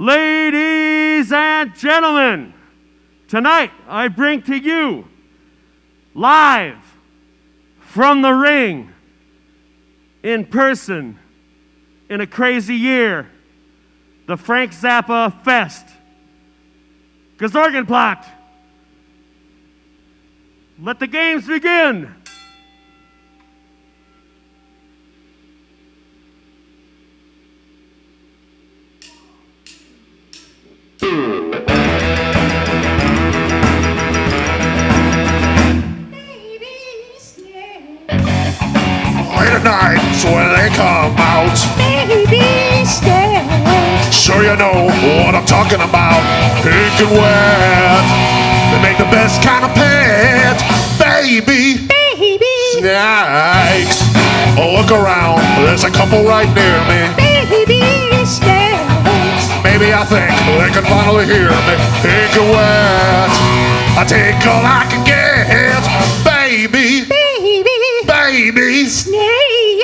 Ladies and gentlemen, tonight I bring to you, live from the ring, in person, in a crazy year, the Frank Zappa Fest. Gesorgenplatt. Let the games begin. Late at night when they come out. Baby, stay. Sure you know what I'm talking about. Pink and wet. They make the best kind of pants. Baby. Baby. Snakes. Oh, look around. There's a couple right near me. Baby, stay. Maybe I think they can finally hear me. Pink and wet. I take all I can get. Baby. Baby. Baby. Snake.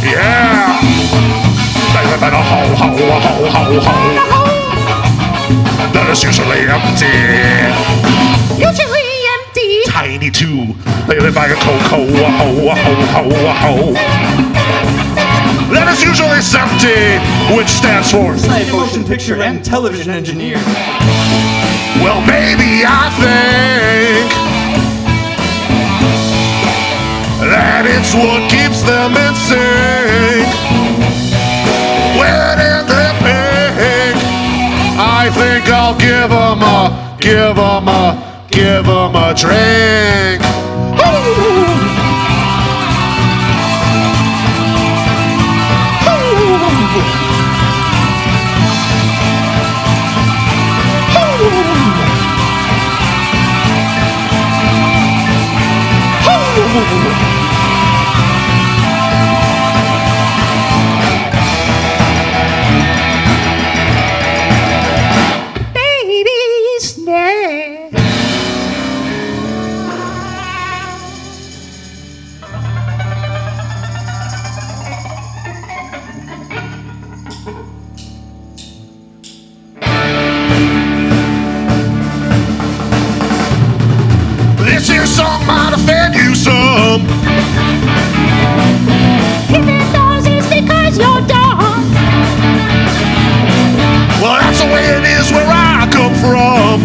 Yeah. They live in a hole, hole, hole, hole, hole. That is usually empty. Usually empty. Tiny too. They live by a cocoa, a hole, a hole, a hole, a hole. That is usually empty, which stands for Science, motion picture, and television engineer. well, maybe I think that it's what keeps them in sync. When in the pink, I think I'll give them a drink. Ooh. Baby, snake. This here song might offend you some. If it does, it's because you're dumb. Well, that's the way it is where I come from.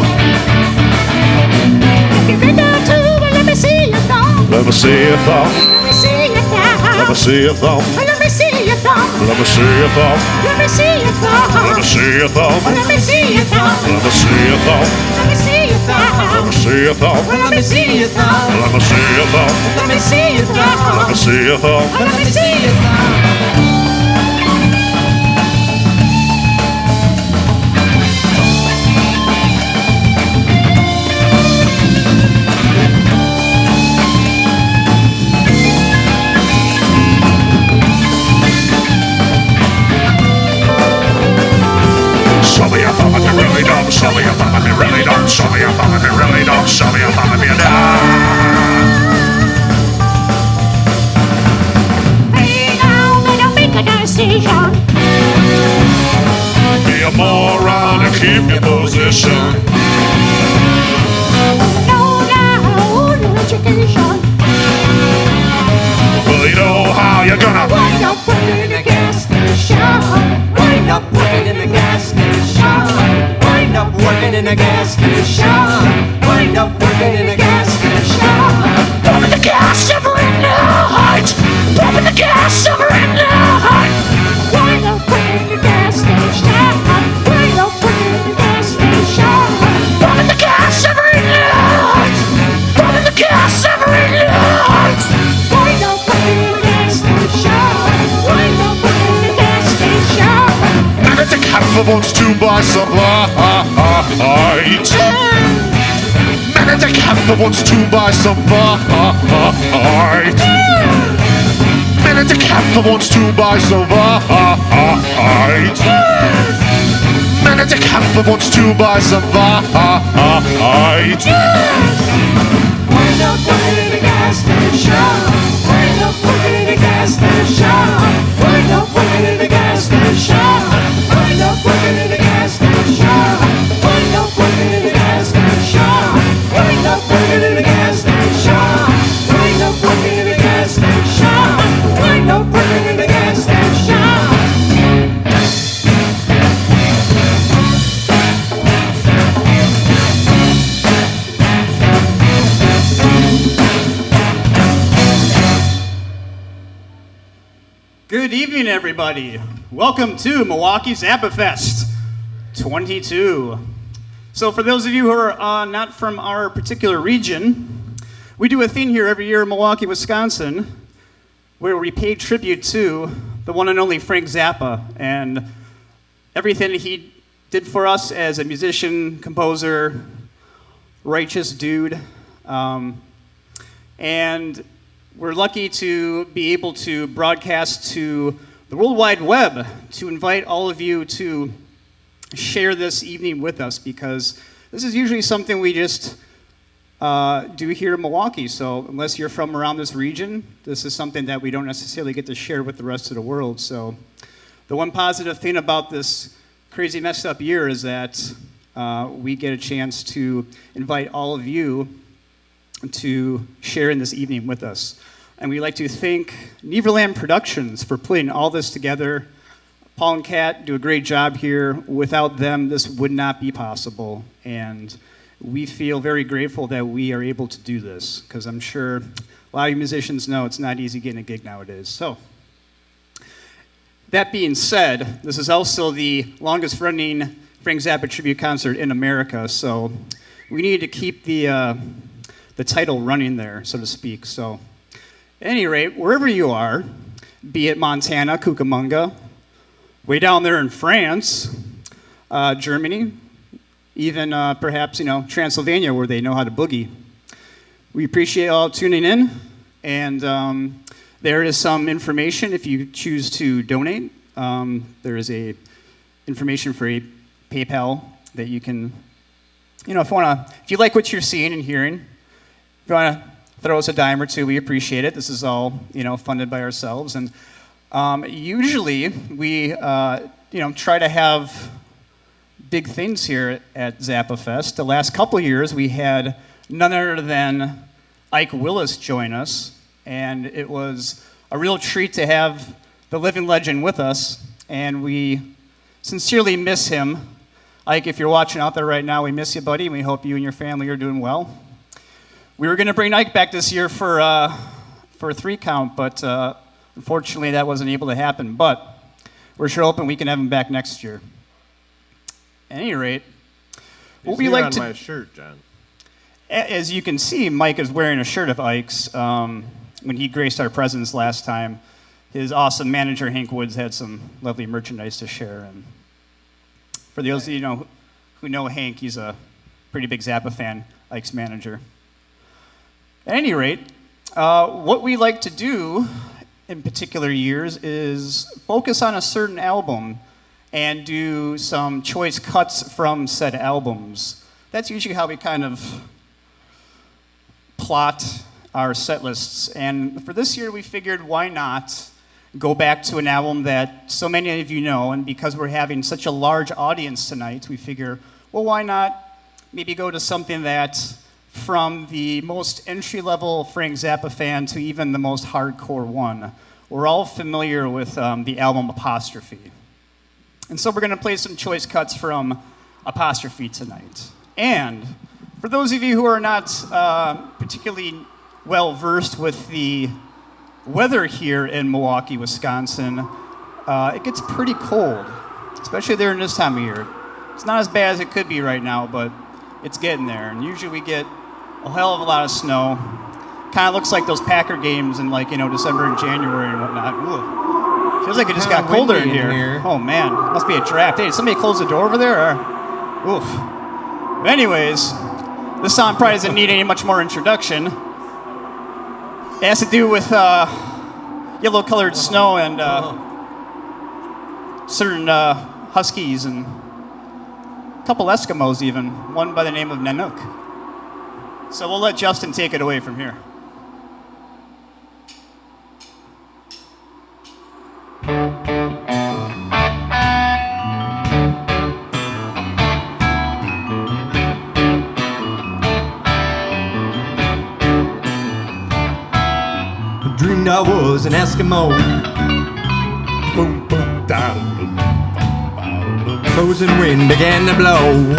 If you're into too, well, let me see your thumb. Let me see your thumb. Let me see your thumb. Let me see your thumb. Let me see your thumb. Let me see your thumb. Let me see your thumb. Let me see your thumb. Let me see your thumb. Let me see your thumb. Let me see your thumb. Let me see your thumb. Let me see your thumb. Let me see your thumb. Let me see your thumb. Let me see your thumb. Let me see your thumb. Show me your thumb if you're really dumb. Show me your thumb if you're really dumb. Show me your thumb if you're really dumb. Show me your thumb if you're dumb. Hey, now, better make a decision. Be a moron and keep your position. No, no, no education. Well, you know how you're gonna. Wind up working in a gas station. Wind up working in the gas station. Wind up working in a gas station. Wind up working in a gas station. Pumping the gas every night. Pumping the gas every night. Wind up working in a gas station. Wind up working in a gas station. Pumping the gas every night. Pumping the gas every night. Wind up working in a gas station. Wind up working in a gas station. And the camper wants to buy some light. And the camper wants to buy some light. And the camper wants to buy some light. And the camper wants to buy some light. Wind up working in a gas station. Wind up working in a gas station. Wind up working in a gas station. Wind up Good evening, everybody. Welcome to Milwaukee Zappa Fest 22. So for those of you who are not from our particular region, we do a thing here every year in Milwaukee, Wisconsin, where we pay tribute to the one and only Frank Zappa and everything he did for us as a musician, composer, righteous dude. And we're lucky to be able to broadcast to the World Wide Web to invite all of you to share this evening with us, because this is usually something we just do here in Milwaukee. So unless you're from around this region, this is something that we don't necessarily get to share with the rest of the world. So the one positive thing about this crazy messed up year is that we get a chance to invite all of you to share in this evening with us. And we'd like to thank Neverland Productions for putting all this together. Paul and Kat do a great job here. Without them, this would not be possible. And we feel very grateful that we are able to do this, because I'm sure a lot of you musicians know it's not easy getting a gig nowadays. So, that being said, this is also the longest running Frank Zappa tribute concert in America, so we need to keep the title running there, so to speak. So, at any rate, wherever you are, be it Montana, Cucamonga, way down there in France, Germany, even perhaps, Transylvania, where they know how to boogie. We appreciate all tuning in, and there is some information if you choose to donate. There is information for a PayPal that you can, if you like what you're seeing and hearing, if you want to throw us a dime or two, we appreciate it. This is all, funded by ourselves. And usually we, try to have big things here at Zappa Fest. The last couple of years, we had none other than Ike Willis join us. And it was a real treat to have the living legend with us. And we sincerely miss him. Ike, if you're watching out there right now, we miss you, buddy. And we hope you and your family are doing well. We were going to bring Ike back this year for a 3-count, but unfortunately that wasn't able to happen. But we're sure hoping we can have him back next year. At any rate, what we like to... my shirt, John. As you can see, Mike is wearing a shirt of Ike's. When he graced our presence last time, his awesome manager, Hank Woods, had some lovely merchandise to share. And for those of you who know Hank, he's a pretty big Zappa fan, Ike's manager. At any rate, what we like to do in particular years is focus on a certain album and do some choice cuts from said albums. That's usually how we kind of plot our set lists. And for this year, we figured why not go back to an album that so many of you know, and because we're having such a large audience tonight, we figure, well, why not maybe go to something that from the most entry-level Frank Zappa fan to even the most hardcore one, we're all familiar with the album Apostrophe. And so we're going to play some choice cuts from Apostrophe tonight. And for those of you who are not particularly well-versed with the weather here in Milwaukee, Wisconsin, it gets pretty cold, especially during this time of year. It's not as bad as it could be right now, but it's getting there. And usually we get a hell of a lot of snow. Kind of looks like those Packer games in December and January and whatnot. Ooh. Feels like it just got colder in here. Oh man, must be a draft. Hey, did somebody close the door over there? Oof. But anyways, this song probably doesn't need any much more introduction. It has to do with yellow-colored snow and certain huskies and a couple Eskimos even, one by the name of Nanook. So we'll let Justin take it away from here. Dreamed I was an Eskimo. Boom, boom, da, Frozen wind began to blow.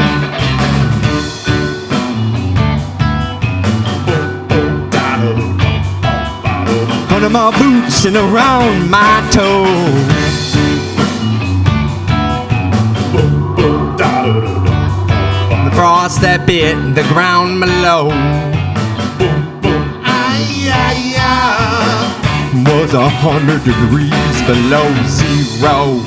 in my boots and around my toes. The frost that bit the ground below was 100 degrees below zero.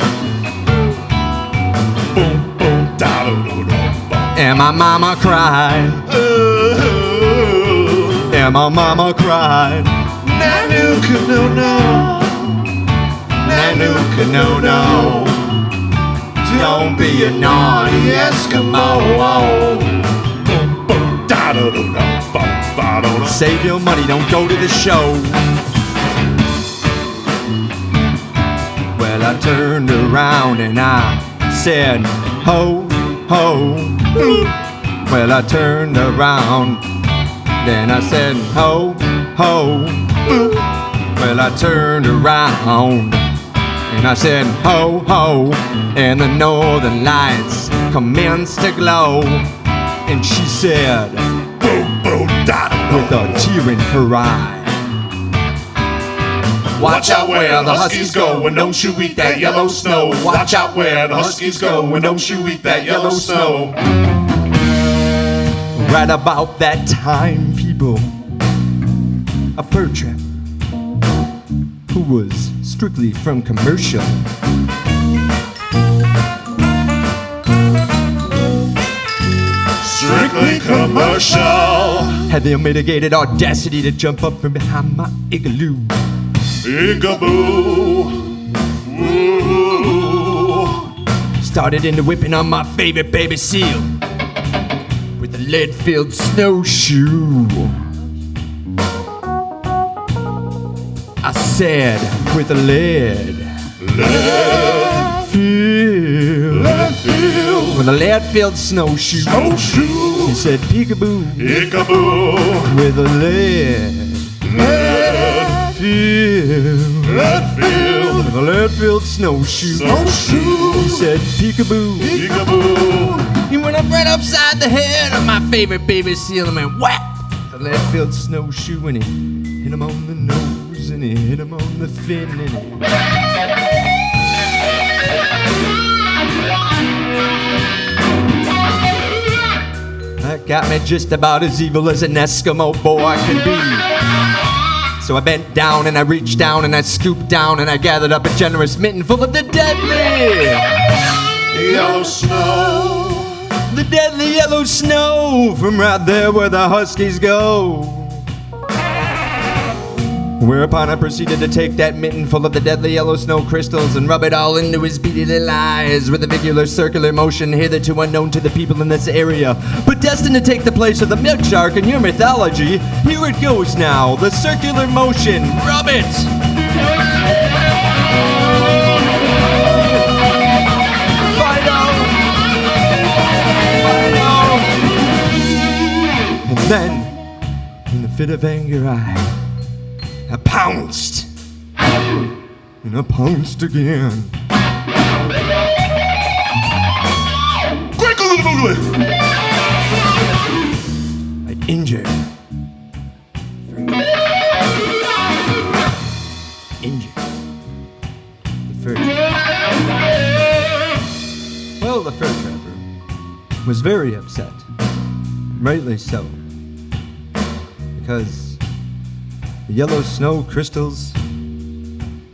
And my mama cried. And my mama cried. Nanuka no no. Nanuka no no. Don't be a naughty Eskimo. Save your money, don't go to the show. Well, I turned around and I said, ho, ho. Well, I turned around, then I said, ho, ho. Well, I turned around and I said, ho, ho. And the northern lights commenced to glow. And she said, with a tear in her eye, Watch out where the huskies go, and don't you eat that yellow snow. Watch out where the huskies go, and don't you eat that yellow snow. right about that time, people, a fur trap who was strictly from commercial Strictly commercial. had the unmitigated audacity to jump up from behind my igloo. Peekaboo. Ooh. Started into whipping on my favorite baby seal with a lead-filled snowshoe. I said with a lead filled with a lead-filled snowshoe. Snowshoe. He said peekaboo Peekaboo. with a lead filled Leadfield. with a lead-filled snowshoe. Snowshoe. He said peekaboo. Peekaboo. He went up right upside the head of my favorite baby seal and went whack! The lead-filled snowshoe and he hit him on the nose and he hit him on the fin and he... That got me just about as evil as an Eskimo boy could be. So I bent down and I reached down and I scooped down and I gathered up a generous mitten full of the deadly Yellow snow. the deadly yellow snow from right there where the huskies go. Whereupon I proceeded to take that mitten full of the deadly yellow snow crystals and rub it all into his beady little eyes with a regular circular motion hitherto unknown to the people in this area, but destined to take the place of the milk shark in your mythology. Here it goes now, the circular motion. Rub it! And then, in a fit of anger, I pounced. And I pounced again. Crinkle-a-doodle. I injured. The fur trapper. Well, the fur trapper was very upset. Rightly so. Because the yellow snow crystals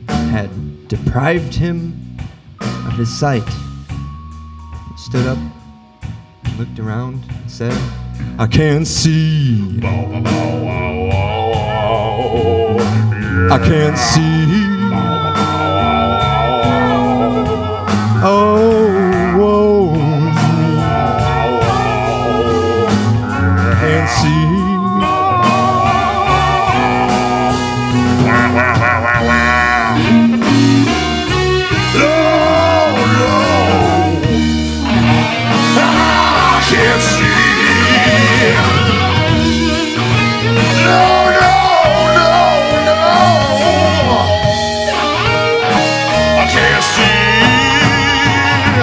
had deprived him of his sight. He stood up, looked around, and said, I can't see. I can't see. Oh, woe is me. Can't see. Can't see. No, no, no, no. I can't see.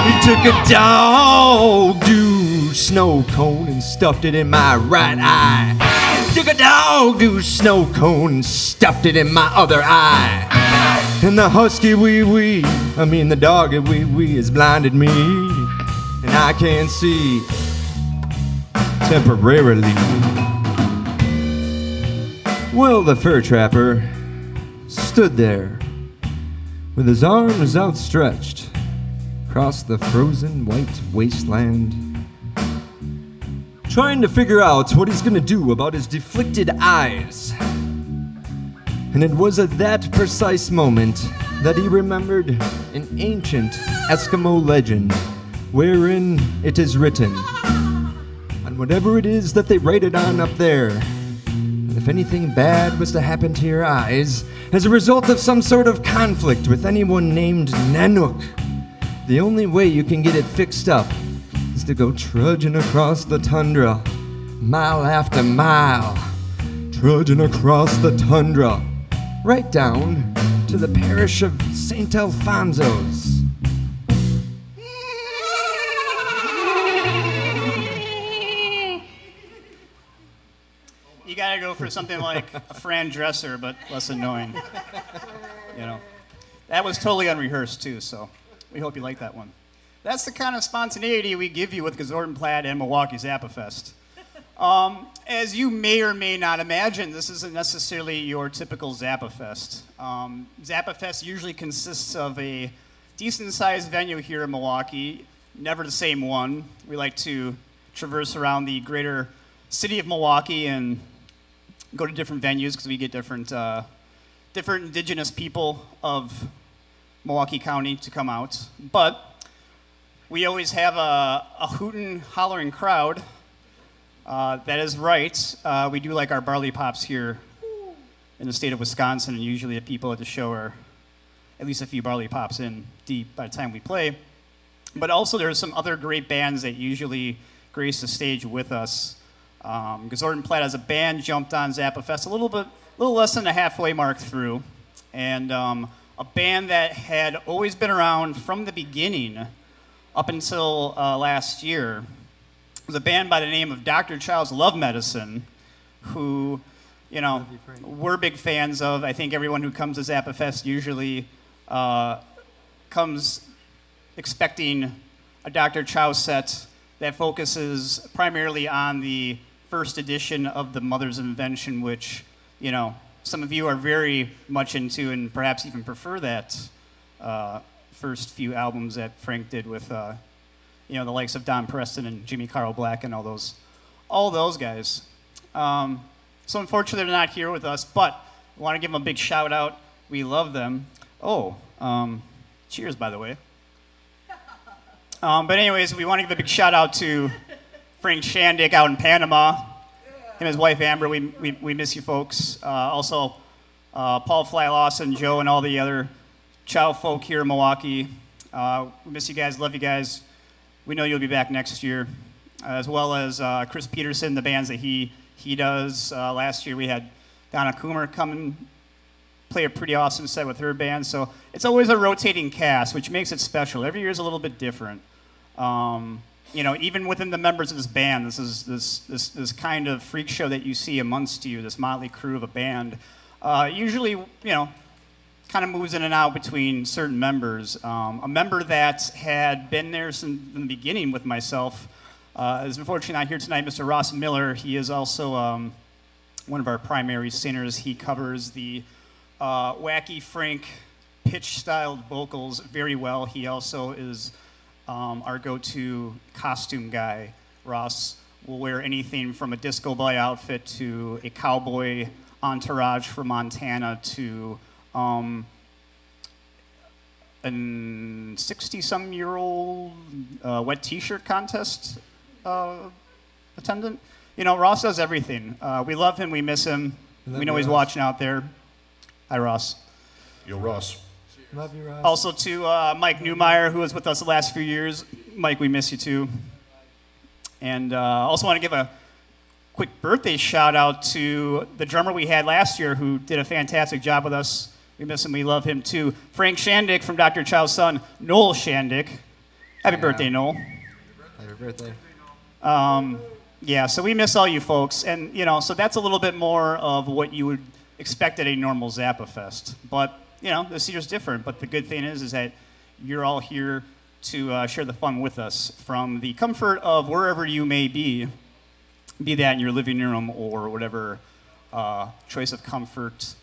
He took a dog deuce snow cone and stuffed it in my right eye. Took a dog to a snow cone and stuffed it in my other eye. And the husky wee, the dog wee has blinded me. And I can't see temporarily. Well, the fur trapper stood there with his arms outstretched across the frozen white wasteland, trying to figure out what he's gonna do about his deflected eyes. And it was at that precise moment that he remembered an ancient Eskimo legend wherein it is written, on whatever it is that they write it on up there, that if anything bad was to happen to your eyes as a result of some sort of conflict with anyone named Nanook, the only way you can get it fixed up is to go trudging across the tundra, mile after mile, trudging across the tundra, right down to the parish of St. Alfonso's. You gotta go for something like a Fran Dresser, but less annoying. You know, that was totally unrehearsed too, so we hope you like that one. That's the kind of spontaneity we give you with Gazordan Plaid and Milwaukee Zappafest. As you may or may not imagine, this isn't necessarily your typical Zappafest. Zappafest usually consists of a decent-sized venue here in Milwaukee, never the same one. We like to traverse around the greater city of Milwaukee and go to different venues because we get different indigenous people of Milwaukee County to come out. But we always have a hootin', hollering crowd. That is right. We do like our barley pops here in the state of Wisconsin, and usually the people at the show are at least a few barley pops in deep by the time we play. But also there's some other great bands that usually grace the stage with us. Gazordan Plaid as a band jumped on Zappafest a little less than a halfway mark through, and a band that had always been around from the beginning up until last year was a band by the name of Dr. Child's Love Medicine, who, you know, we're big fans of. I think everyone who comes to Zappafest usually comes expecting a Dr. Chow set that focuses primarily on the first edition of the Mother's Invention, which, you know, some of you are very much into and perhaps even prefer that first few albums that Frank did with, you know, the likes of Don Preston and Jimmy Carl Black and all those guys. So unfortunately they're not here with us, but I want to give them a big shout out. We love them. Oh, cheers, by the way. But anyways, we want to give a big shout out to Frank Shandick out in Panama. Him and his wife Amber, we miss you folks. Also, Paul Fly Lawson, Joe, and all the other Chow folk here in Milwaukee. We miss you guys, love you guys. We know you'll be back next year. As well as Chris Peterson, the bands that he does. Last year we had Donna Coomer come and play a pretty awesome set with her band. So it's always a rotating cast, which makes it special. Every year is a little bit different. You know, even within the members of this band, this is this kind of freak show that you see amongst you, this motley crew of a band. Usually, you know, kind of moves in and out between certain members. A member that had been there since the beginning with myself is unfortunately not here tonight, Mr. Ross Miller. He is also one of our primary singers. He covers the Wacky Frank pitch-styled vocals very well. He also is our go-to costume guy. Ross will wear anything from a disco boy outfit to a cowboy entourage from Montana to a 60-some-year-old wet T-shirt contest attendant. You know, Ross does everything. We love him. We miss him. We know he's watching out there. Hi, Ross. Yo, Ross. Love you, Ross. Also to Mike Newmeyer, who was with us the last few years. Mike, we miss you too. And also want to give a quick birthday shout out to the drummer we had last year who did a fantastic job with us. We miss him. We love him too. Frank Shandick from Dr. Chow's son, Noel Shandick. Happy birthday, Noel. Happy birthday. Yeah, so we miss all you folks, and so that's a little bit more of what you would expect at a normal Zappa Fest. But this year's different. But the good thing is that you're all here to share the fun with us from the comfort of wherever you may be that in your living room or whatever choice of comfort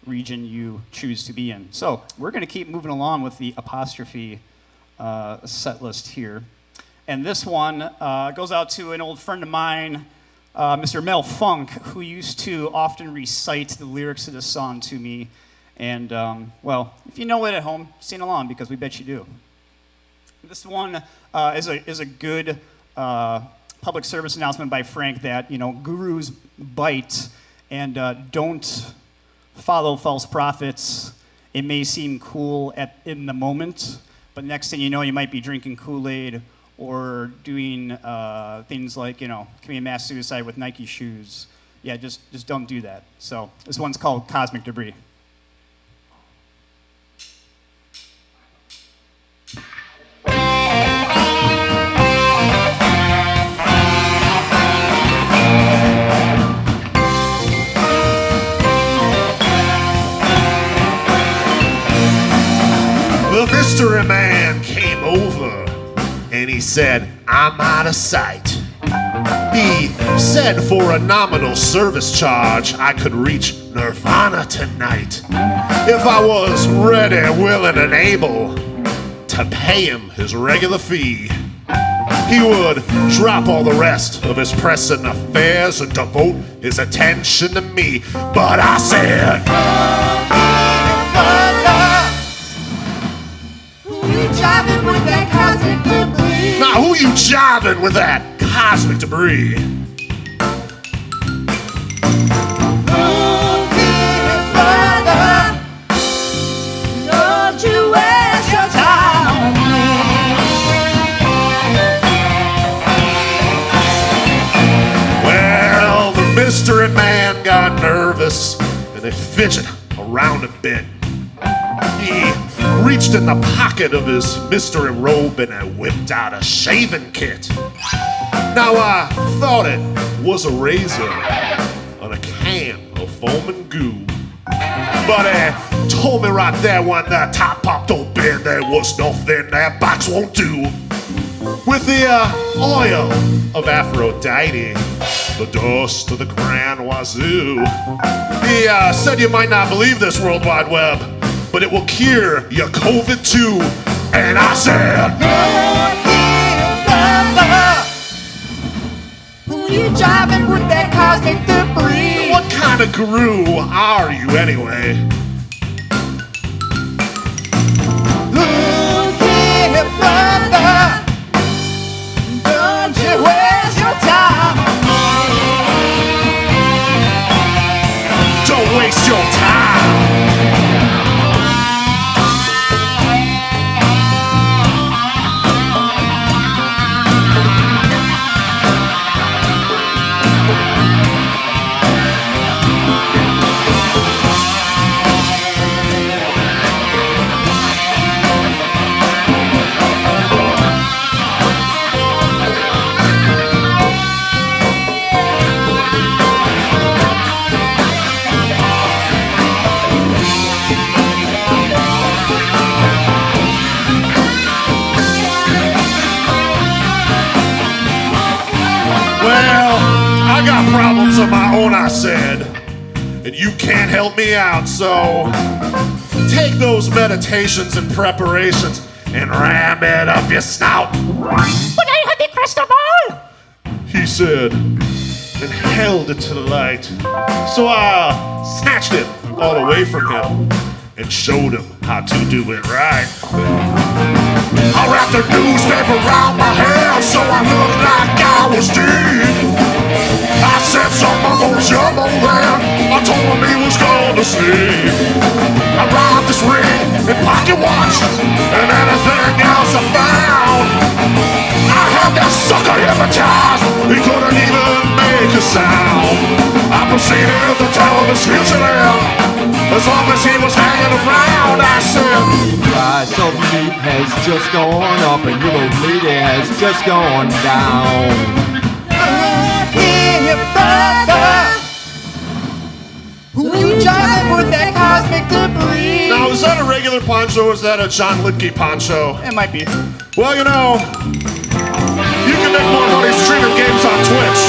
region you choose to be in. So we're going to keep moving along with the apostrophe set list here. And this one goes out to an old friend of mine, Mr. Mel Funk, who used to often recite the lyrics of this song to me. And, well, if you know it at home, sing along, because we bet you do. This one is a good public service announcement by Frank that, gurus bite and don't follow false prophets. It may seem cool in the moment, but next thing you know, you might be drinking Kool-Aid or doing things like, committing mass suicide with Nike shoes. Yeah, just don't do that. So this one's called Cosmic Debris. The mystery man came over and he said, I'm out of sight. He said for a nominal service charge, I could reach Nirvana tonight. If I was ready, willing, and able to pay him his regular fee, he would drop all the rest of his pressing affairs and devote his attention to me. But I said, Jiving with that cosmic debris. now who you jiving with that cosmic debris? Brother, don't you waste your time on me. Well, the mystery man got nervous and he fidgeted around a bit. He reached in the pocket of his mystery robe and whipped out a shaving kit. Now I thought it was a razor on a can of foam and goo. But he told me right there when the top popped open there was nothing that box won't do. With the oil of Aphrodite, the dust of the Grand Wazoo. He said you might not believe this World Wide Web, but it will cure your COVID too. And I said, Who you driving with that cosmic debris? what kind of guru are you anyway? Look here, brother, don't you waste your time on me. Don't waste your time. I got problems of my own, I said, and you can't help me out, so take those meditations and preparations and ram it up your snout. But I had the crystal ball. He said, and held it to the light. So I snatched it all away from him and showed him how to do it right. I wrapped a newspaper around my head so I looked like I was dead. I said some of those young old man, I told him he was going to sleep. I robbed his ring and pocket watch and anything else I found. I had that sucker hypnotized, he couldn't even make a sound. I proceeded to tell him his future there, as long as he was hanging around. I said, Try price of meat has just gone up and your old lady has just gone down. Here, brother. Who you driving with that cosmic debris? Now, is that a regular poncho or is that a John Lidke poncho? It might be. Well, you know, you can make more money streaming games on Twitch.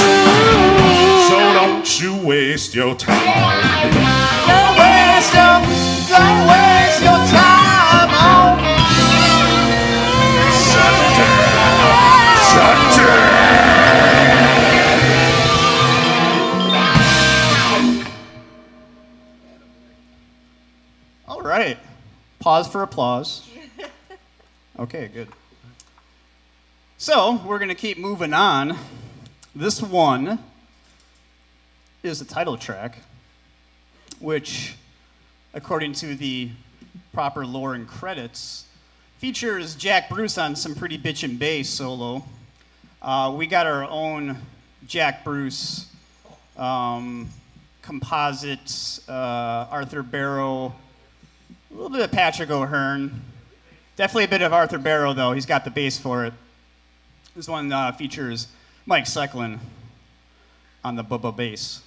So don't you waste your time. Don't waste your time on All right. Pause for applause. Okay, good. So, we're going to keep moving on. This one is the title track, which, according to the proper lore and credits, features Jack Bruce on some pretty bitchin' bass solo. We got our own Jack Bruce composites, Arthur Barrow, a little bit of Patrick O'Hearn. Definitely a bit of Arthur Barrow, though. He's got the bass for it. This one features Mike Secklin on the bubba bass.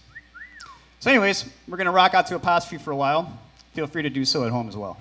So anyways, we're going to rock out to Apostrophe for a while. Feel free to do so at home as well.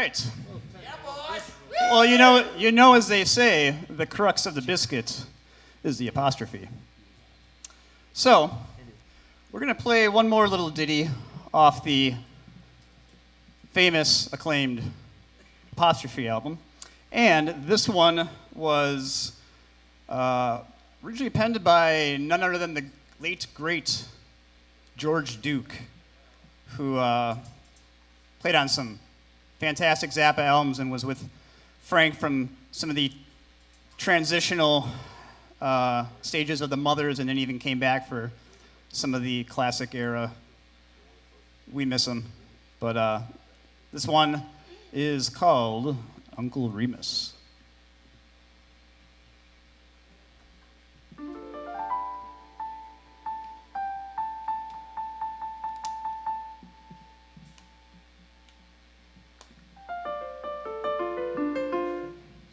right. Well, you know, as they say, the crux of the biscuit is the apostrophe. So, we're going to play one more little ditty off the famous, acclaimed Apostrophe album. And this one was originally penned by none other than the late, great George Duke, who played on some fantastic Zappa albums and was with Frank from some of the transitional stages of the Mothers, and then even came back for some of the classic era. We miss him. But this one is called Uncle Remus.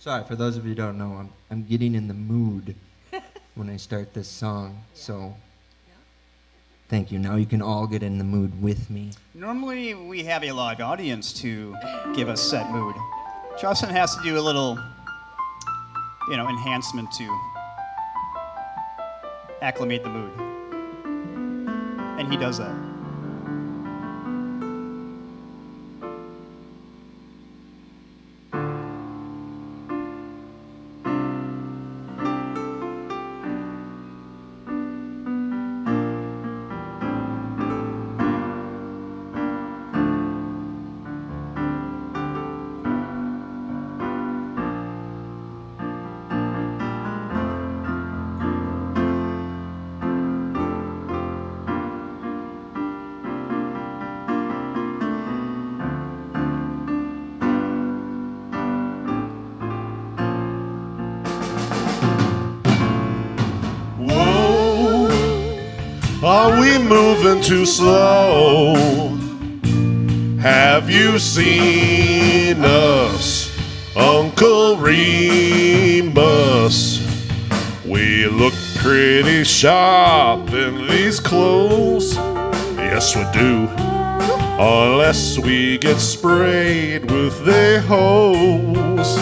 Sorry, for those of you who don't know, I'm getting in the mood when I start this song, so thank you. Now you can all get in the mood with me. Normally, we have a live audience to give us set mood. Justin has to do a little, enhancement to acclimate the mood. And he does that. Are we moving too slow? Have you seen us, Uncle Remus? We look pretty sharp in these clothes. Yes, we do. Unless we get sprayed with their hose.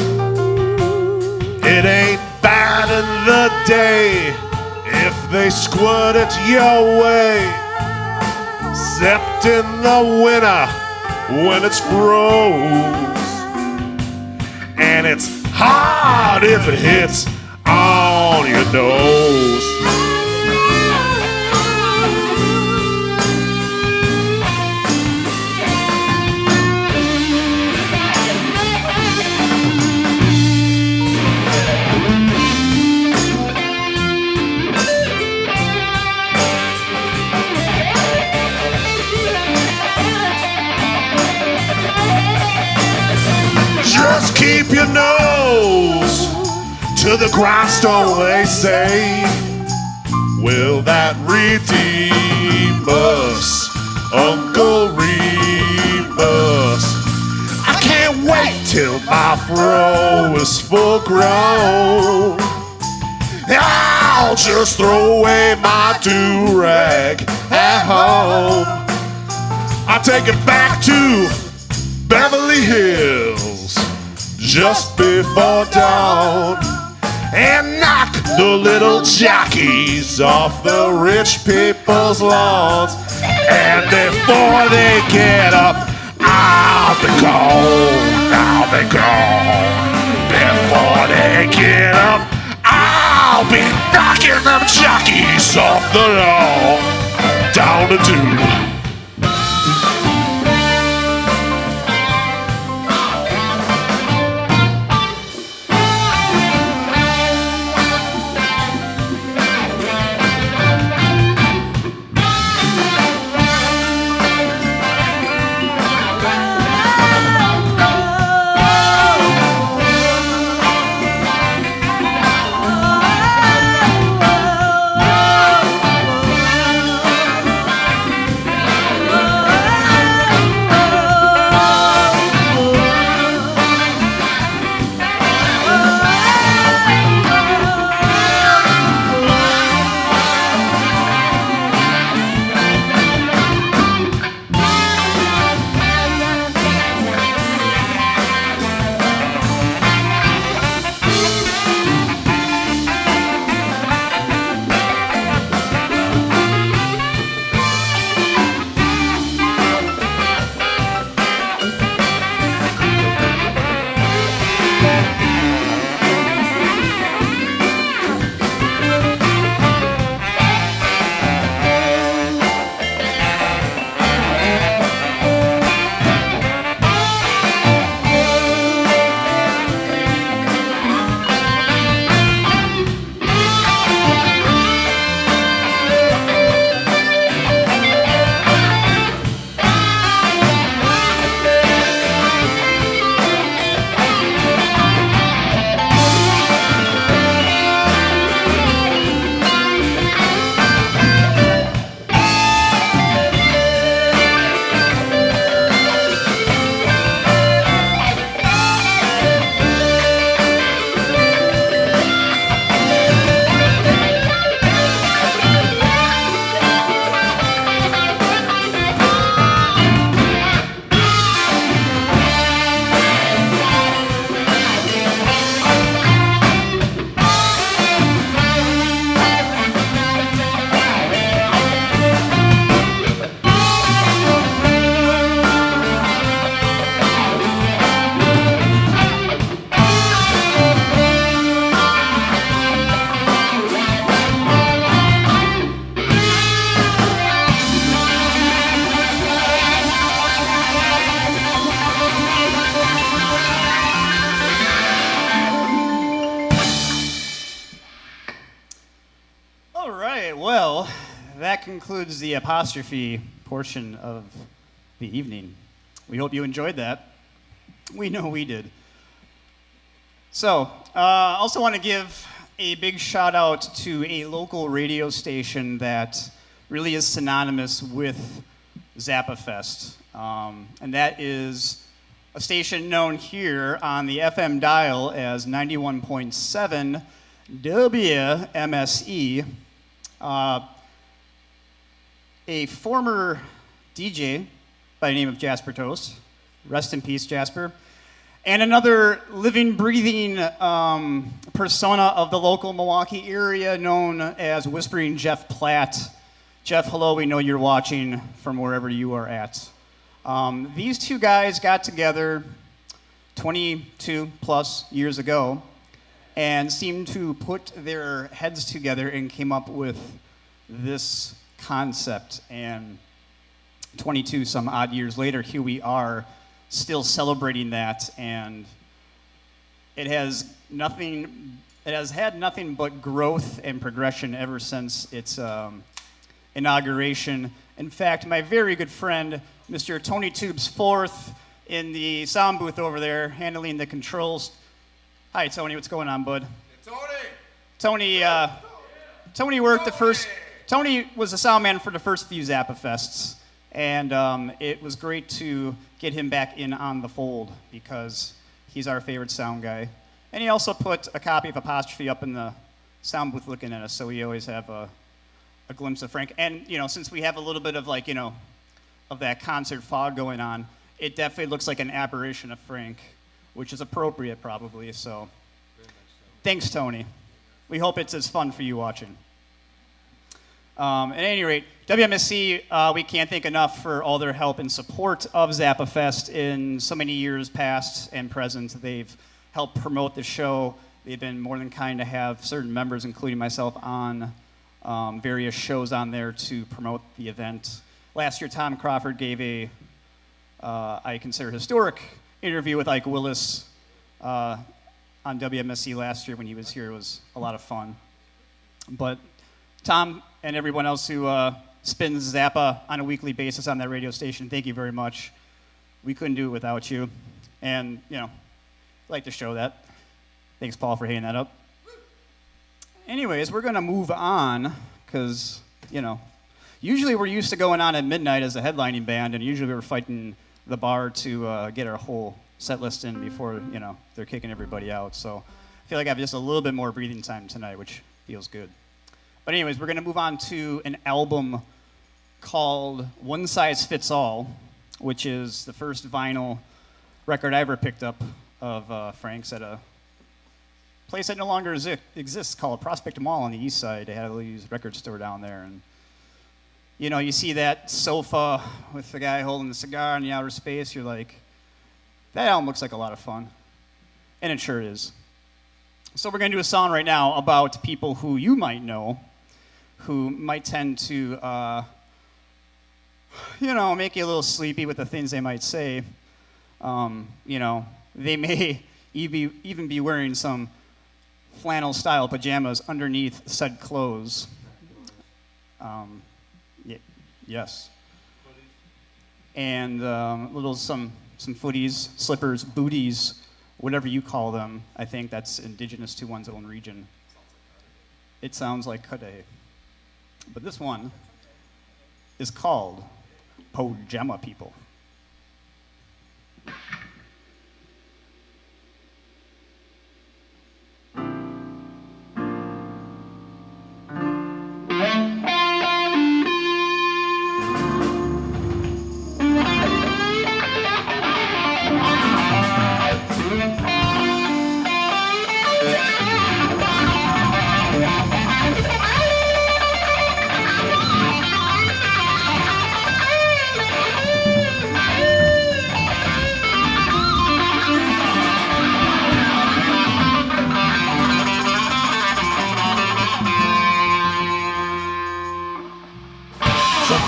It ain't bad in the day if they squirt it your way, except in the winter when it's froze. And it's hard if it hits on your nose. Just keep your nose to the grindstone, they say. Will that redeem us, Uncle Remus? I can't wait till my fro is full grown. I'll just throw away my do-rag at home. I take it back to Beverly Hills just before dawn and knock the little jockeys off the rich people's lawns. And before they get up, I'll be gone, I'll be gone. Before they get up, I'll be knocking them jockeys off the lawn down to two. that concludes the apostrophe portion of the evening. We hope you enjoyed that. We know we did. So, also want to give a big shout out to a local radio station that really is synonymous with Zappa Fest. And that is a station known here on the FM dial as 91.7 WMSE. A former DJ by the name of Jasper Toast. Rest in peace, Jasper. And another living, breathing persona of the local Milwaukee area known as Whispering Jeff Platt. Jeff, hello, we know you're watching from wherever you are at. These two guys got together 22 plus years ago and seemed to put their heads together and came up with this concept. And 22 some odd years later, here we are still celebrating that, and it has had nothing but growth and progression ever since its inauguration. In fact, my very good friend, Mr. Tony Tubes IV, in the sound booth over there, handling the controls. Hi, Tony. What's going on, bud? Tony worked the first. Tony was the sound man for the first few Zappa Fests, and it was great to get him back in on the fold because he's our favorite sound guy. And he also put a copy of Apostrophe up in the sound booth looking at us, so we always have a glimpse of Frank. And, since we have a little bit of of that concert fog going on, it definitely looks like an apparition of Frank, which is appropriate probably, so. Thanks, Tony. We hope it's as fun for you watching. At any rate, WMSC, we can't thank enough for all their help and support of Zappa Fest in so many years past and present. They've helped promote the show. They've been more than kind to have certain members, including myself, on various shows on there to promote the event. Last year, Tom Crawford gave I consider, historic interview with Ike Willis on WMSC last year when he was here. It was a lot of fun. But Tom and everyone else who spins Zappa on a weekly basis on that radio station, thank you very much. We couldn't do it without you. And, I'd like to show that. Thanks, Paul, for hanging that up. Anyways, we're going to move on because, usually we're used to going on at midnight as a headlining band, and usually we're fighting the bar to get our whole set list in before, they're kicking everybody out. So I feel like I have just a little bit more breathing time tonight, which feels good. But anyways, we're going to move on to an album called One Size Fits All, which is the first vinyl record I ever picked up of Frank's at a place that no longer exists called Prospect Mall on the east side. They had a used record store down there. And, you see that sofa with the guy holding the cigar in the outer space, you're like, that album looks like a lot of fun. And it sure is. So we're going to do a song right now about people who you might know, who might tend to, make you a little sleepy with the things they might say. They may even be wearing some flannel-style pajamas underneath said clothes. Yes. And some footies, slippers, booties, whatever you call them. I think that's indigenous to one's own region. It sounds like Kade. But this one is called Pajama People.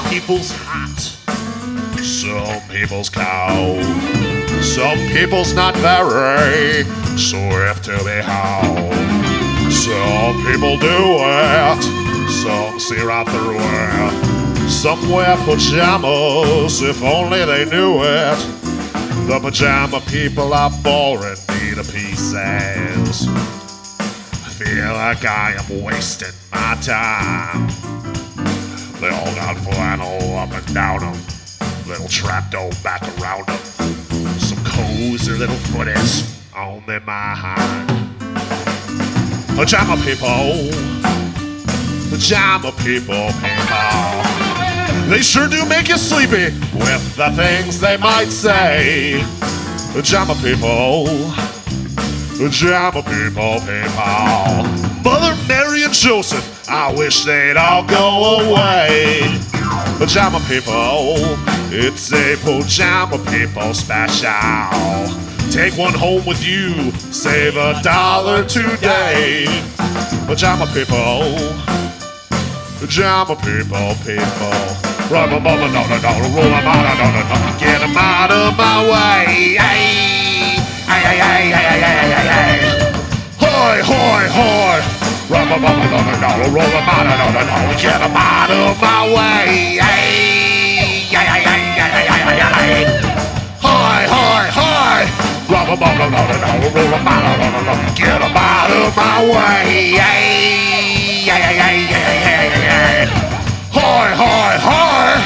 People's hot, some people's cold, some people's not very swift to be hauled. Some people do it, some see right through it. Some wear pajamas, if only they knew it. The pajama people are boring me to pieces. I feel like I am wasting my time. They all got flannel up and down them, little trapdoor back around them, some cozy little footies on their mind. Pajama people, pajama people. They sure do make you sleepy with the things they might say. Pajama people, pajama people. Mother Mary and Joseph, I wish they'd all go away. Pajama people, it's a pajama people special. Take one home with you, save $1 today. Pajama people, pajama people. Run, no, roll them out, get them out of my way. Hoy, hoy, hoy. Run, no, roll them out, get them out of my way. Hoy, hoy, hoy. Run, no, roll them out, get them out of my way. Hoy, hoy, hoy.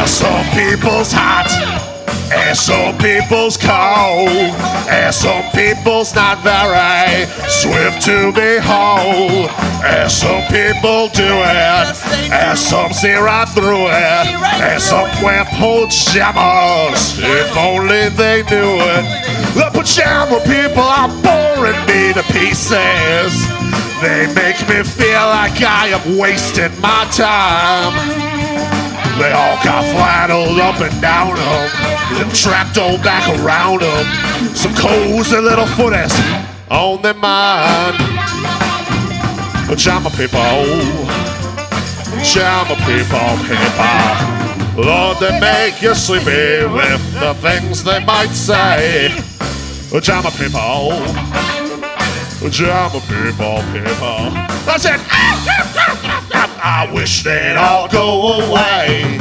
Some people's hot, and some people's cold, and some people's not very swift to behold, and some people do it, and some see right through it, and some wear pajamas, if only they knew it. The pajama people are boring me to pieces. They make me feel like I am wasting my time. They all got flanneled up and down them, and trapped all back around them. Some cozy little footies on their mind. Pajama people, people. Lord, they make you sleepy with the things they might say. Pajama people, people. That's it. I wish they'd all go away.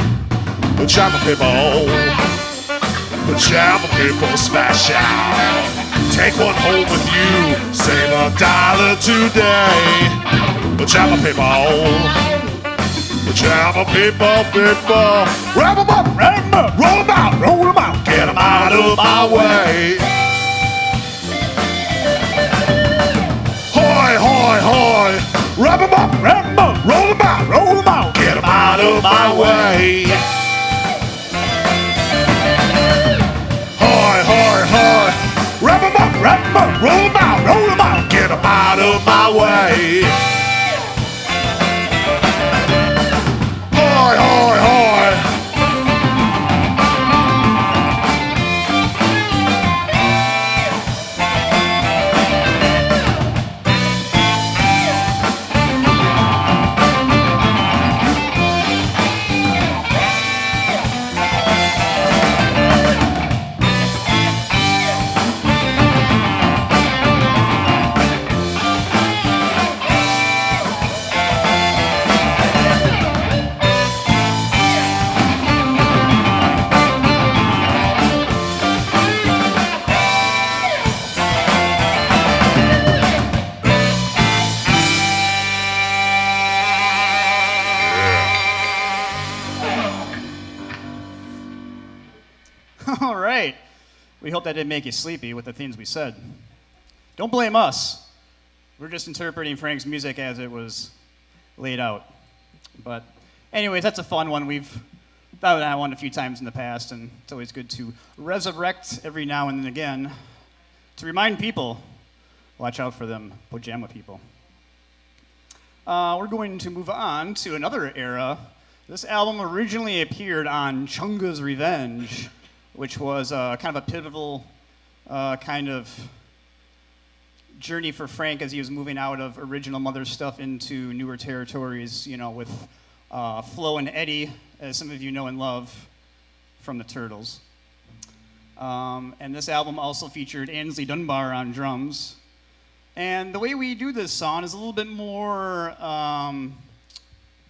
Pajama people smash out. Take one home with you, save $1 today. Pajama people, wrap 'em up, roll 'em out, get 'em out of my way. Hoy, hoy, hoy, wrap 'em up, roll 'em out, get 'em out of my way. Hoy, hoy, hoy, wrap 'em up, roll 'em out, get 'em out of my way. Hoy, hoy, hoy. All right. We hope that didn't make you sleepy with the things we said. Don't blame us. We're just interpreting Frank's music as it was laid out. But anyways, that's a fun one. We've done that one a few times in the past, and it's always good to resurrect every now and then again to remind people, watch out for them pajama people. We're going to move on to another era. This album originally appeared on Chunga's Revenge, which was kind of a pivotal kind of journey for Frank as he was moving out of original Mother stuff into newer territories, you know, with Flo and Eddie, as some of you know and love from the Turtles. And this album also featured Ainsley Dunbar on drums. And the way we do this song is a little bit more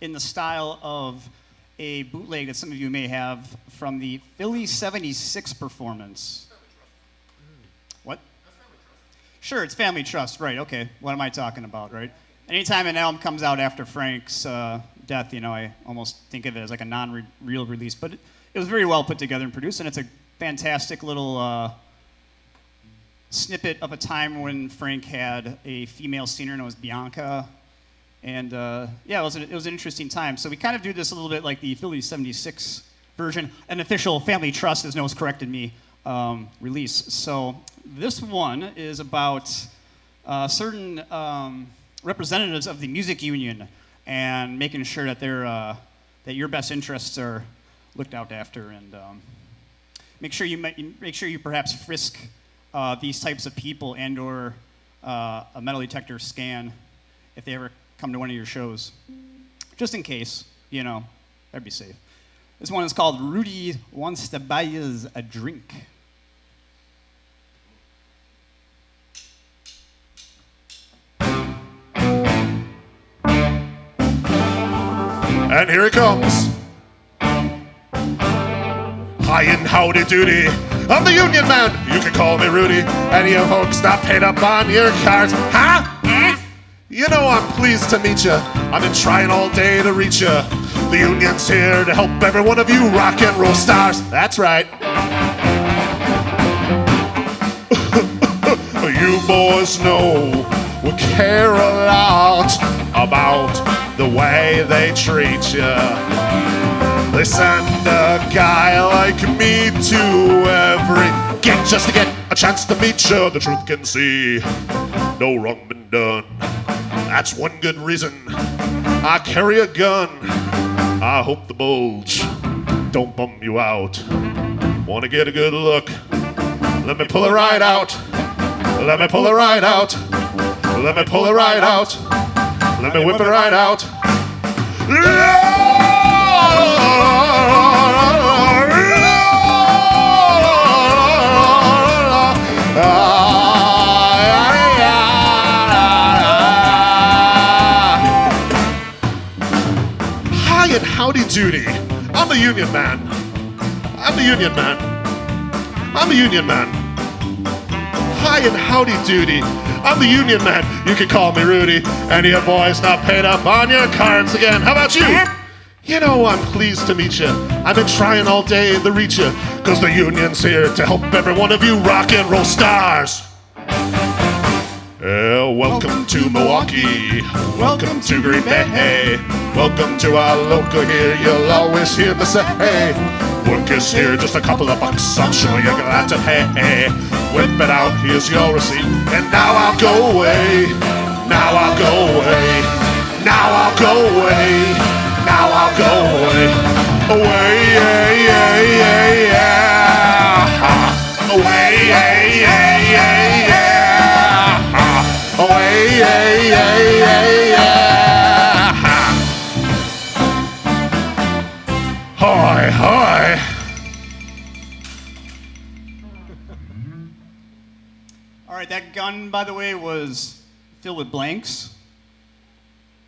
in the style of a bootleg that some of you may have from the Philly 76 performance. What? Sure, it's Family Trust, right, okay. What am I talking about, right? Anytime an album comes out after Frank's death, you know, I almost think of it as like a non-real release, but it was very well put together and produced, and it's a fantastic little snippet of a time when Frank had a female singer known as Bianca. And yeah, it was an interesting time. So we kind of do this a little bit like the Philly 76 version, an official Family Trust, as Noah's corrected me, release. So this one is about certain representatives of the music union and making sure that that your best interests are looked out after, and make sure you perhaps frisk these types of people and/or a metal detector scan if they ever come to one of your shows, just in case, you know, that'd be safe. This one is called Rudy Wants to Buy Us a Drink. And here it comes. Hi and howdy doody. I'm the union man. You can call me Rudy. And you folks not paid up on your cards. Huh? You know I'm pleased to meet you. I've been trying all day to reach you. The union's here to help every one of you rock and roll stars. That's right. You boys know we care a lot about the way they treat you. They send a guy like me to every gig just to get a chance to meet you. The truth can see no wrong been done. That's one good reason I carry a gun. I hope the bulge don't bum you out. Wanna get a good look? Let me pull it right out. Let me pull it right out. Let me pull it right out. Let me whip it right out. Hi and howdy doody. I'm the Union Man. I'm the Union Man. I'm the Union Man. Hi and howdy doody. I'm the Union Man. You can call me Rudy. Any of you boys not paid up on your cards again? How about you? You know, I'm pleased to meet you. I've been trying all day to reach you, cause the Union's here to help every one of you rock and roll stars. Welcome to Milwaukee. Welcome to Green Bay. Welcome to our local here. You'll always hear me say, hey, work is here, just a couple of bucks. I'm sure you're glad to pay. Whip it out, here's your receipt. And now I'll go away. Now I'll go away. Now I'll go away. Now I'll go away. Away, yeah, yeah, yeah, yeah. Away, yeah, yeah, yeah, yeah. Away, yeah, yeah, yeah, yeah. Hi, hi. All right, that gun, by the way, was filled with blanks.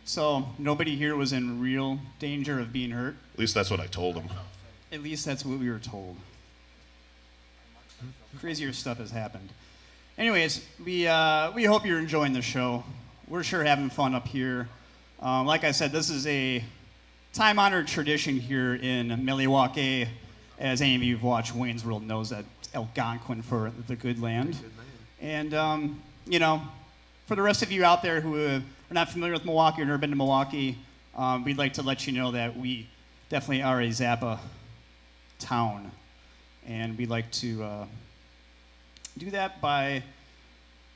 So nobody here was in real danger of being hurt. At least that's what I told him. At least that's what we were told. Crazier stuff has happened. Anyways, we hope you're enjoying the show. We're sure having fun up here. Like I said, this is a time-honored tradition here in Milwaukee. As any of you who've watched Wayne's World knows, that Algonquin for the good land. And, you know, for the rest of you out there who are not familiar with Milwaukee or never been to Milwaukee, we'd like to let you know that we definitely are a Zappa town. And we'd like to do that by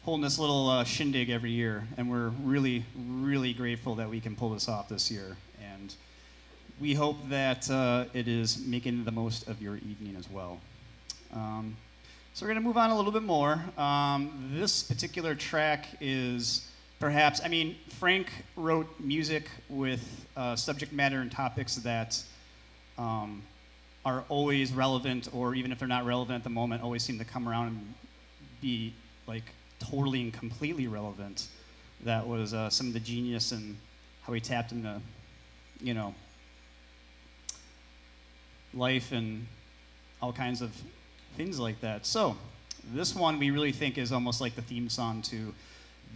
holding this little shindig every year. And we're really, really grateful that we can pull this off this year. And we hope that it is making the most of your evening as well. So we're going to move on a little bit more. This particular track is perhaps, I mean, Frank wrote music with subject matter and topics that are always relevant, or even if they're not relevant at the moment, always seem to come around and be like totally and completely relevant. That was some of the genius and how he tapped into, you know, life and all kinds of things like that. So this one we really think is almost like the theme song to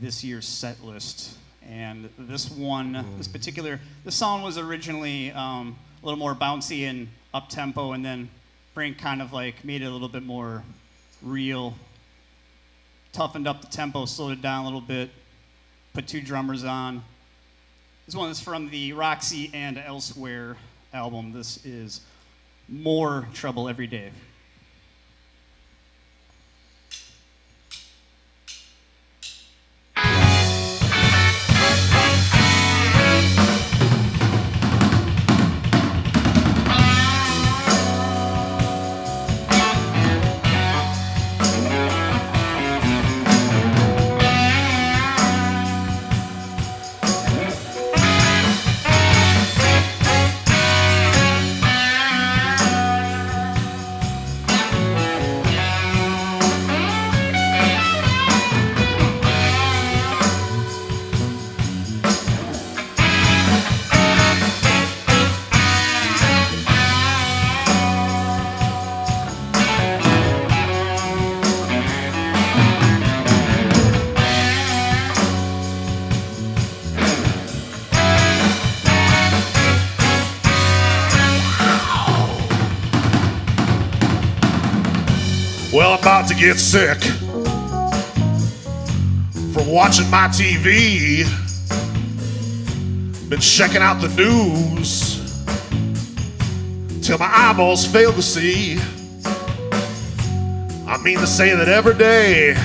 this year's set list. And this one, this song was originally a little more bouncy and up tempo, and then Frank kind of like made it a little bit more real, toughened up the tempo, slowed it down a little bit, put two drummers on. This one is from the Roxy and Elsewhere album. This is More Trouble Every Day. Well, I'm about to get sick from watching my TV. Been checking out the news till my eyeballs fail to see. I mean to say that every day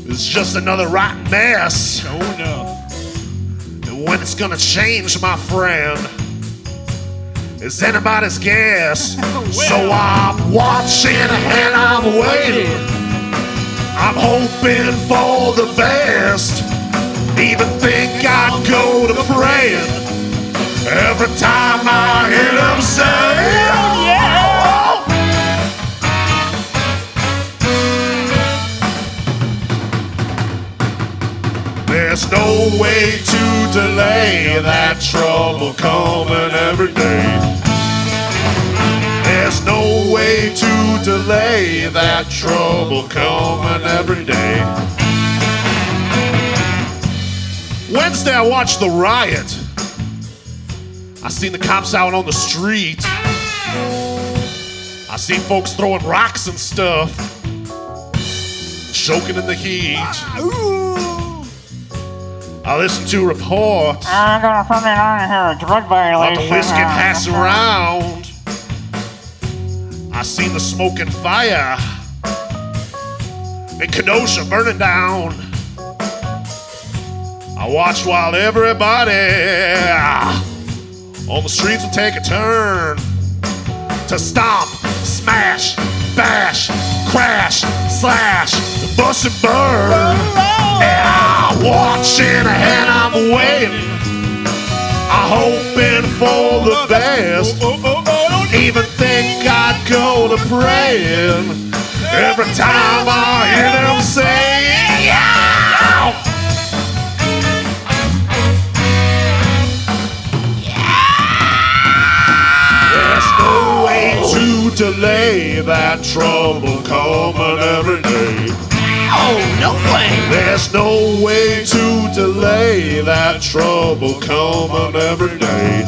is just another rotten mess. Oh no. And when it's gonna change, my friend, is anybody's guess. So I'm watching and I'm waiting. I'm hoping for the best. Even think I'd go to praying every time I hear them say, oh yeah. There's no way to delay that trouble coming every day. There's no way to delay that trouble coming every day. Wednesday I watched the riot. I seen the cops out on the street. I seen folks throwing rocks and stuff, choking in the heat. I listened to reports I'm gonna put me on here, a drug about the violation. whiskey passing around. I seen the smoke and fire in Kenosha burning down. I watched while everybody on the streets would take a turn to stomp, smash, bash, crash, slash, bust and burn. And I'm watching and I'm waiting. I'm hoping for the best. Even think I'd go to praying every time I hear them say, yeah. There's no way to delay that trouble coming every day. Oh, no way. There's no way to delay that trouble coming every day.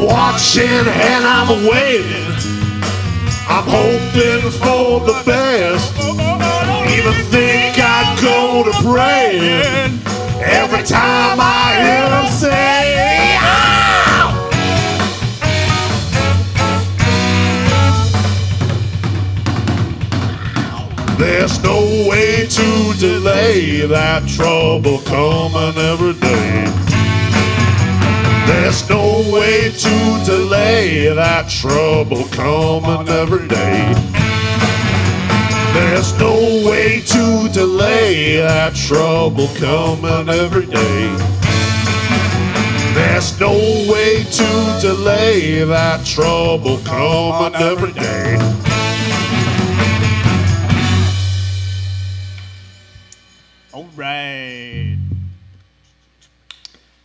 Watching and I'm waiting. I'm hoping for the best. Even think I'd go to praying every time I hear them say, delay that trouble coming every day. There's no way to delay that trouble coming every day. There's no way to delay that trouble coming every day. There's no way to delay that trouble coming every day. All right.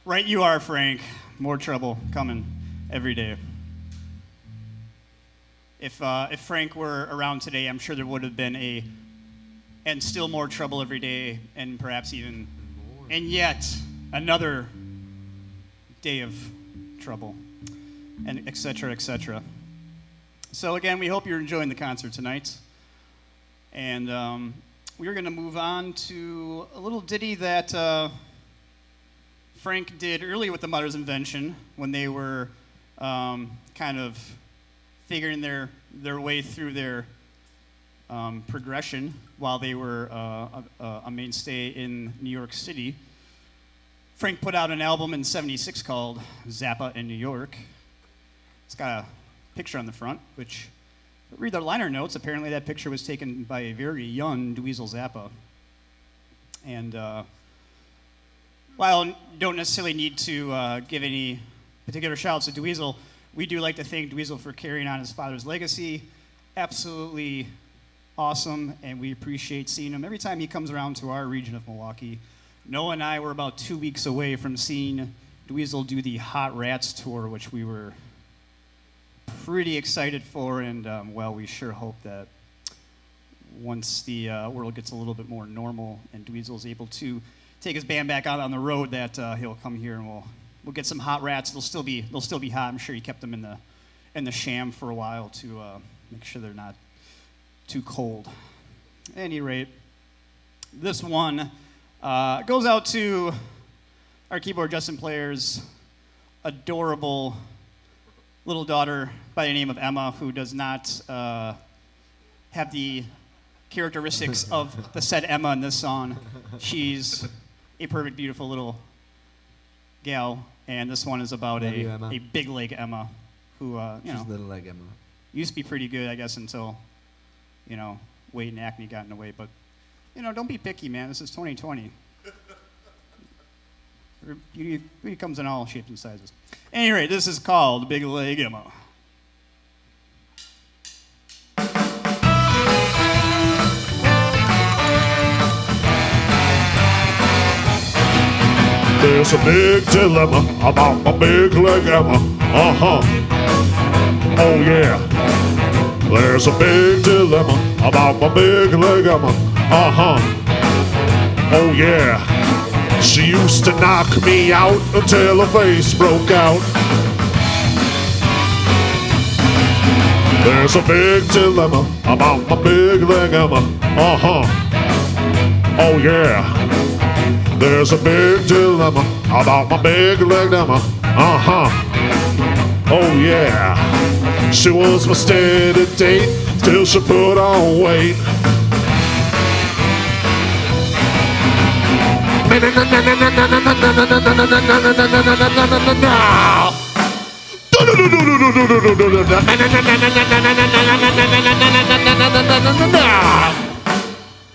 Right you are, Frank. More trouble coming every day. If Frank were around today, I'm sure there would have been and still more trouble every day, and perhaps even, and yet another day of trouble, and et cetera, et cetera. So again, we hope you're enjoying the concert tonight. And we're going to move on to a little ditty that Frank did earlier with the Mother's Invention when they were kind of figuring their way through their progression while they were a mainstay in New York City. Frank put out an album in '76 called Zappa in New York. It's got a picture on the front, which, read the liner notes, apparently that picture was taken by a very young Dweezil Zappa. And while you don't necessarily need to give any particular shout-outs to Dweezil, we do like to thank Dweezil for carrying on his father's legacy. Absolutely awesome, and we appreciate seeing him every time he comes around to our region of Milwaukee. Noah and I were about 2 weeks away from seeing Dweezil do the Hot Rats tour, which we were pretty excited for, and well, we sure hope that once the world gets a little bit more normal and Dweezil's able to take his band back out on the road, that he'll come here and we'll get some Hot Rats. They'll still be hot. I'm sure he kept them in the sham for a while to make sure they're not too cold. At any rate, this one goes out to our keyboard Justin player's adorable little daughter by the name of Emma, who does not have the characteristics of the said Emma in this song. She's a perfect, beautiful little gal, and this one is about Love you, Emma. a big leg Emma, who She's little like Emma. used to be pretty good, I guess, until weight and acne got in the way. But don't be picky, man. This is 2020. Beauty comes in all shapes and sizes. Anyway, this is called Big Leg Emma. There's a big dilemma about my big leg Emma. Oh yeah. There's a big dilemma about my big leg Emma. Oh yeah. She used to knock me out until her face broke out. There's a big dilemma about my big leg Emma. Oh yeah. There's a big dilemma about my big leg Emma. Oh yeah. She was my steady date till she put on weight.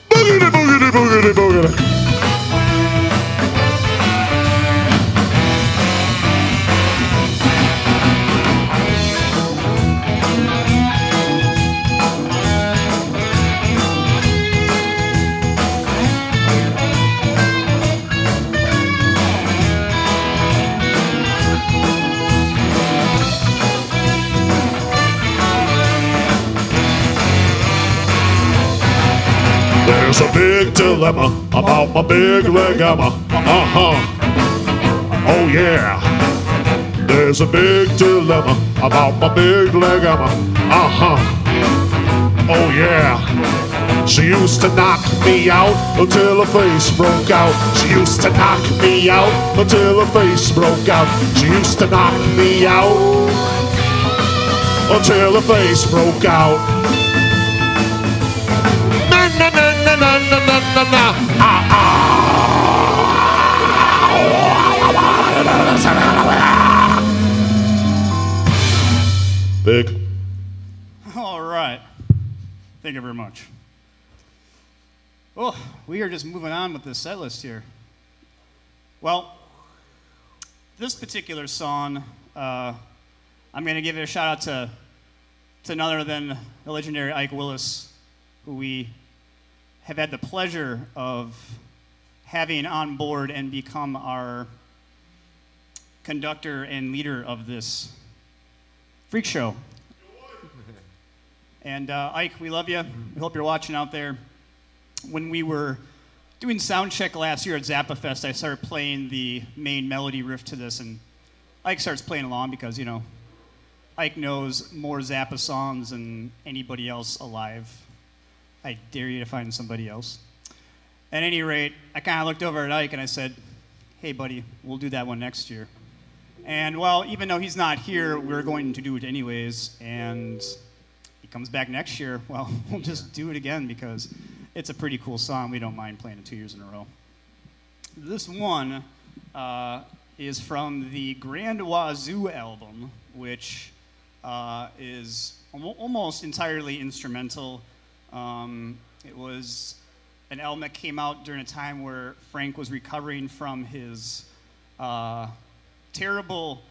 Boogity, boogity, boogity, boogity. There's a big dilemma about my big leg Emma. Oh yeah. There's a big dilemma about my big leg Emma. Oh yeah. She used to knock me out until her face broke out. She used to knock me out until her face broke out. She used to knock me out until her face broke out. Na na na na na na na na. much. Oh, we are just moving on with this set list here. Well, this particular song, I'm going to give it a shout out to none other than the legendary Ike Willis, who we have had the pleasure of having on board and become our conductor and leader of this freak show. And Ike, we love you. We hope you're watching out there. When we were doing sound check last year at Zappa Fest, I started playing the main melody riff to this, and Ike starts playing along because, you know, Ike knows more Zappa songs than anybody else alive. I dare you to find somebody else. At any rate, I kind of looked over at Ike and I said, hey, buddy, we'll do that one next year. And, well, even though he's not here, we're going to do it anyways, and he comes back next year, well, we'll just do it again because it's a pretty cool song. We don't mind playing it 2 years in a row. This one is from the Grand Wazoo album, which is almost entirely instrumental. It was an album that came out during a time where Frank was recovering from his terrible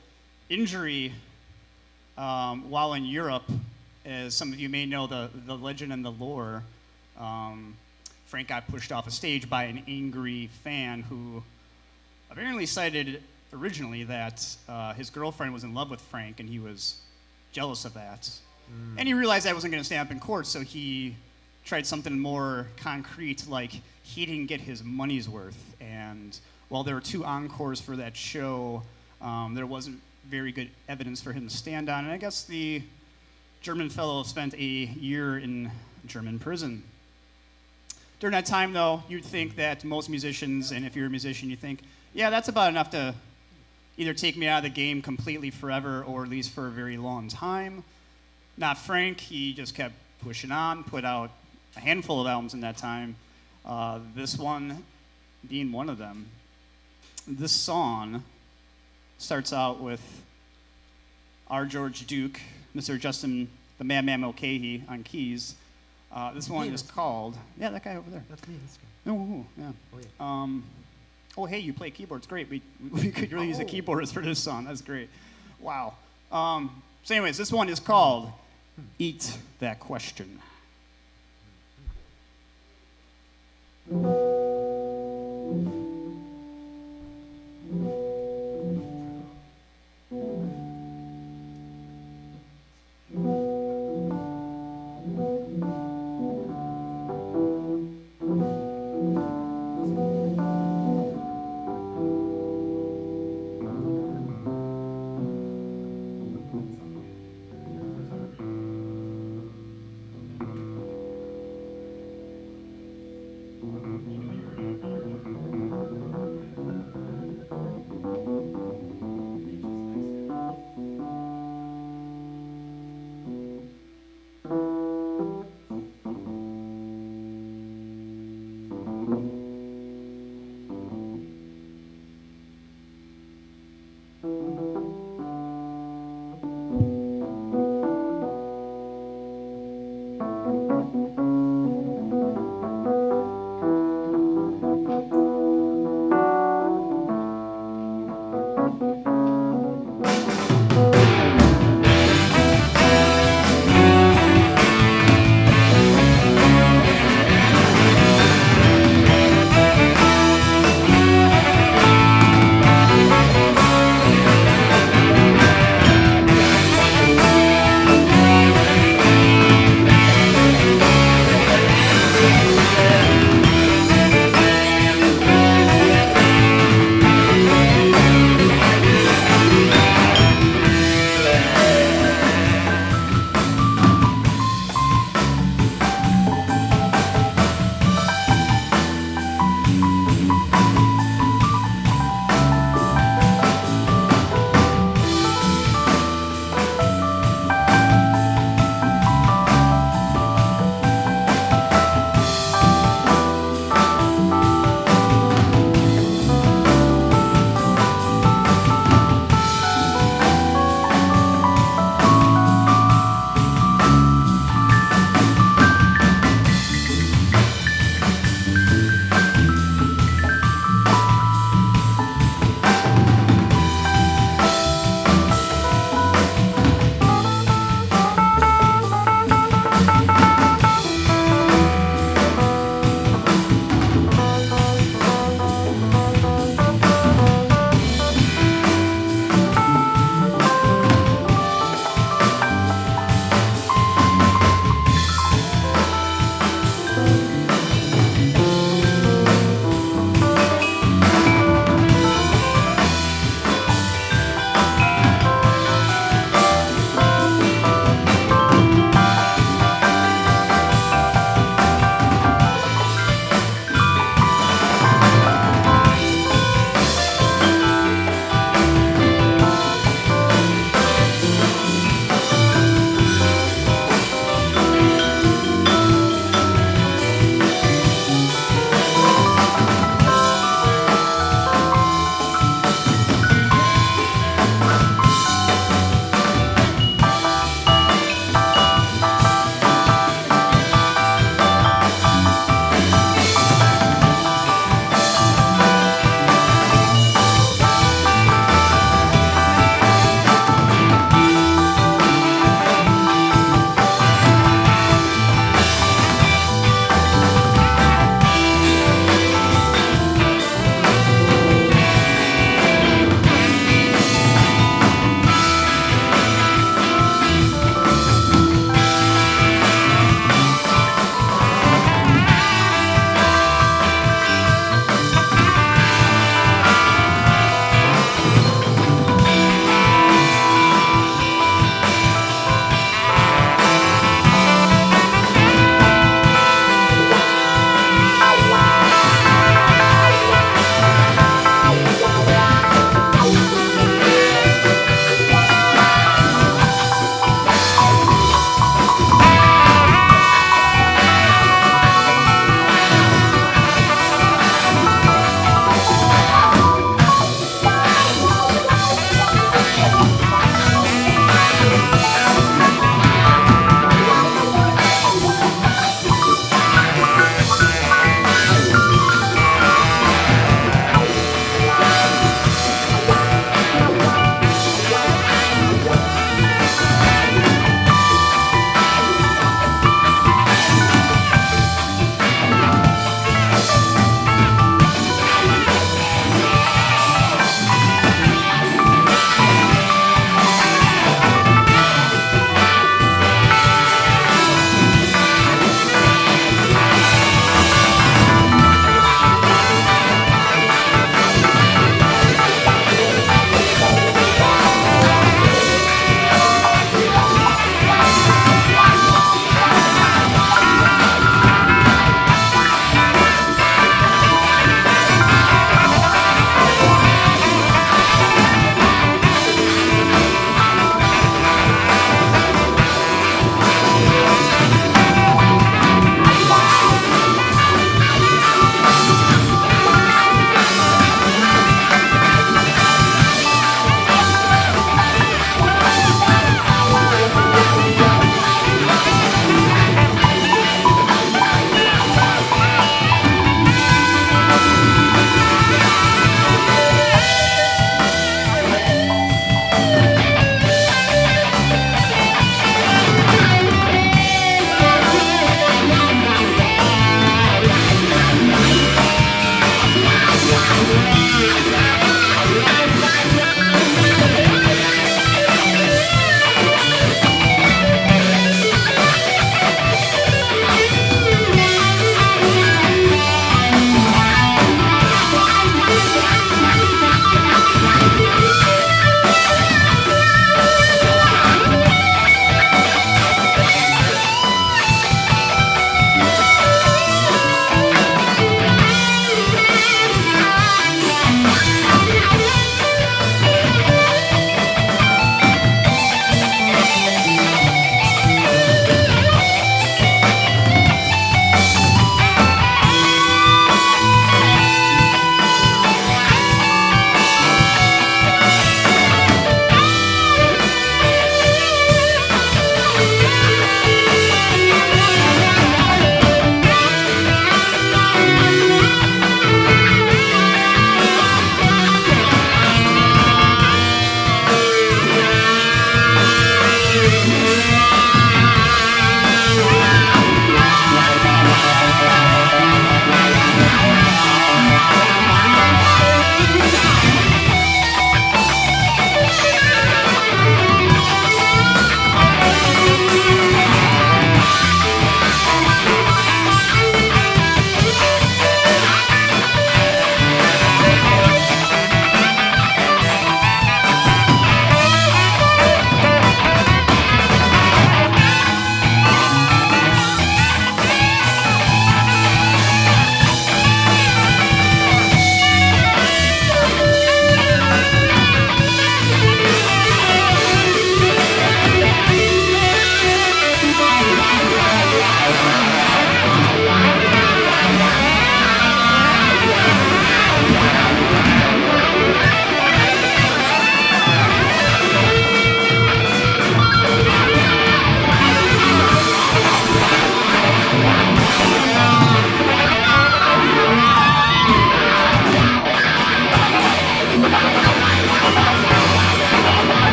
injury while in Europe. As some of you may know the legend and the lore, Frank got pushed off a stage by an angry fan who apparently cited originally that his girlfriend was in love with Frank and he was jealous of that. And he realized that wasn't going to stand up in court, so he tried something more concrete, like he didn't get his money's worth. And while there were 2 encores for that show, there wasn't very good evidence for him to stand on. And I guess the German fellow spent a year in German prison. During that time, though, you'd think that most musicians, and if you're a musician, you think, yeah, that's about enough to either take me out of the game completely forever or at least for a very long time. Not Frank. He just kept pushing on, put out a handful of albums in that time, this one being one of them. This song starts out with our George Duke, Mr. Justin the Madman Mulcahy on keys. This one is called, yeah, that guy over there. That's me, this guy. Oh, yeah. Oh, yeah. Oh, hey, you play keyboards. Great. We could really use a keyboardist for this song. That's great. Wow. So anyways, this one is called Eat That Question.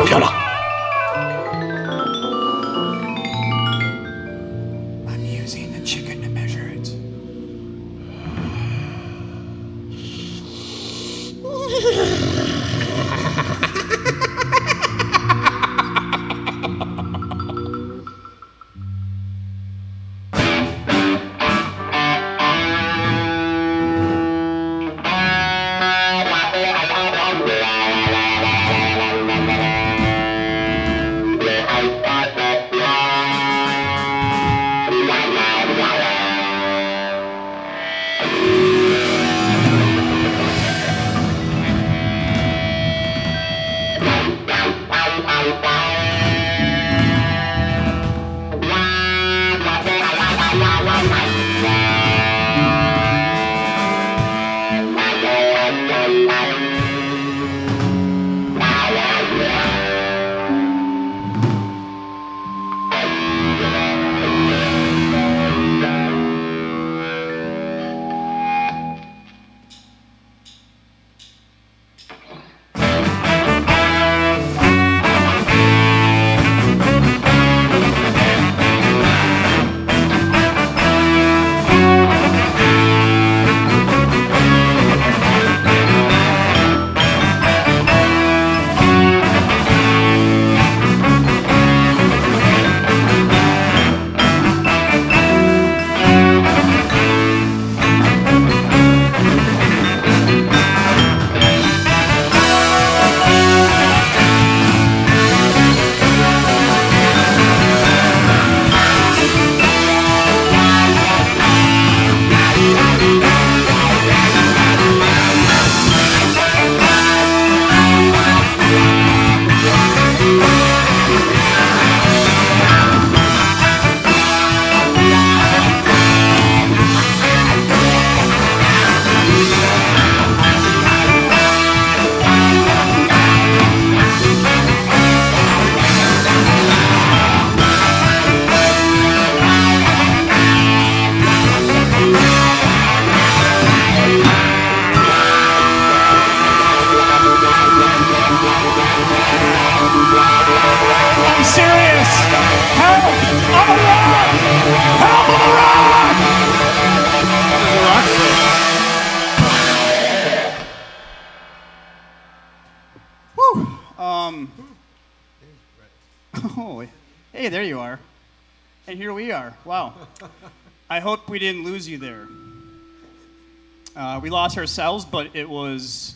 popular. I'm using the chicken to measure it. I'm serious! Help! I'm a rock! Help! I'm a rock! Whew. Oh, hey, there you are. And here we are. Wow. I hope we didn't lose you there. We lost ourselves, but it was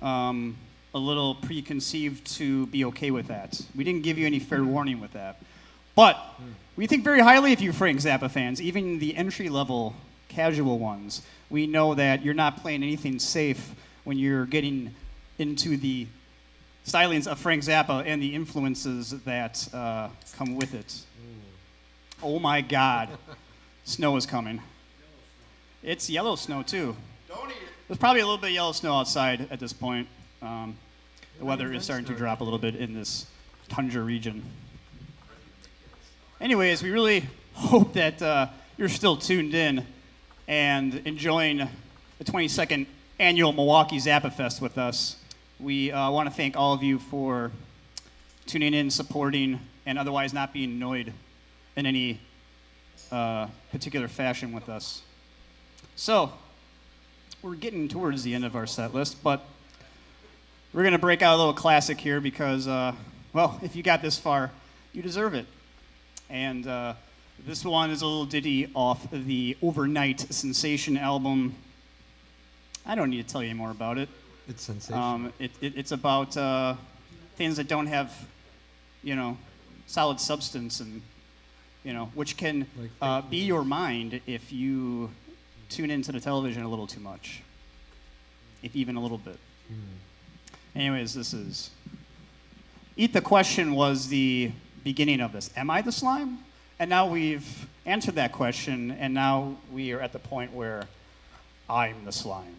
a little preconceived to be okay with that. We didn't give you any fair warning with that. But we think very highly of you, Frank Zappa fans, even the entry-level casual ones. We know that you're not playing anything safe when you're getting into the stylings of Frank Zappa and the influences that come with it. Oh my God. Snow is coming. It's yellow snow, too. There's probably a little bit of yellow snow outside at this point. The weather is starting to drop a little bit in this tundra region. Anyways, we really hope that you're still tuned in and enjoying the 22nd annual Milwaukee Zappa Fest with us. We want to thank all of you for tuning in, supporting, and otherwise not being annoyed in any particular fashion with us. So, we're getting towards the end of our set list, but we're going to break out a little classic here because, well, if you got this far, you deserve it. And this one is a little ditty off of the Overnight Sensation album. I don't need to tell you more about it. It's sensational. It's about things that don't have, solid substance and, which can be your mind if you tune into the television a little too much, if even a little bit. Anyways, this is... Eat the Question was the beginning of this. Am I the slime? And now we've answered that question, and now we are at the point where I'm the slime.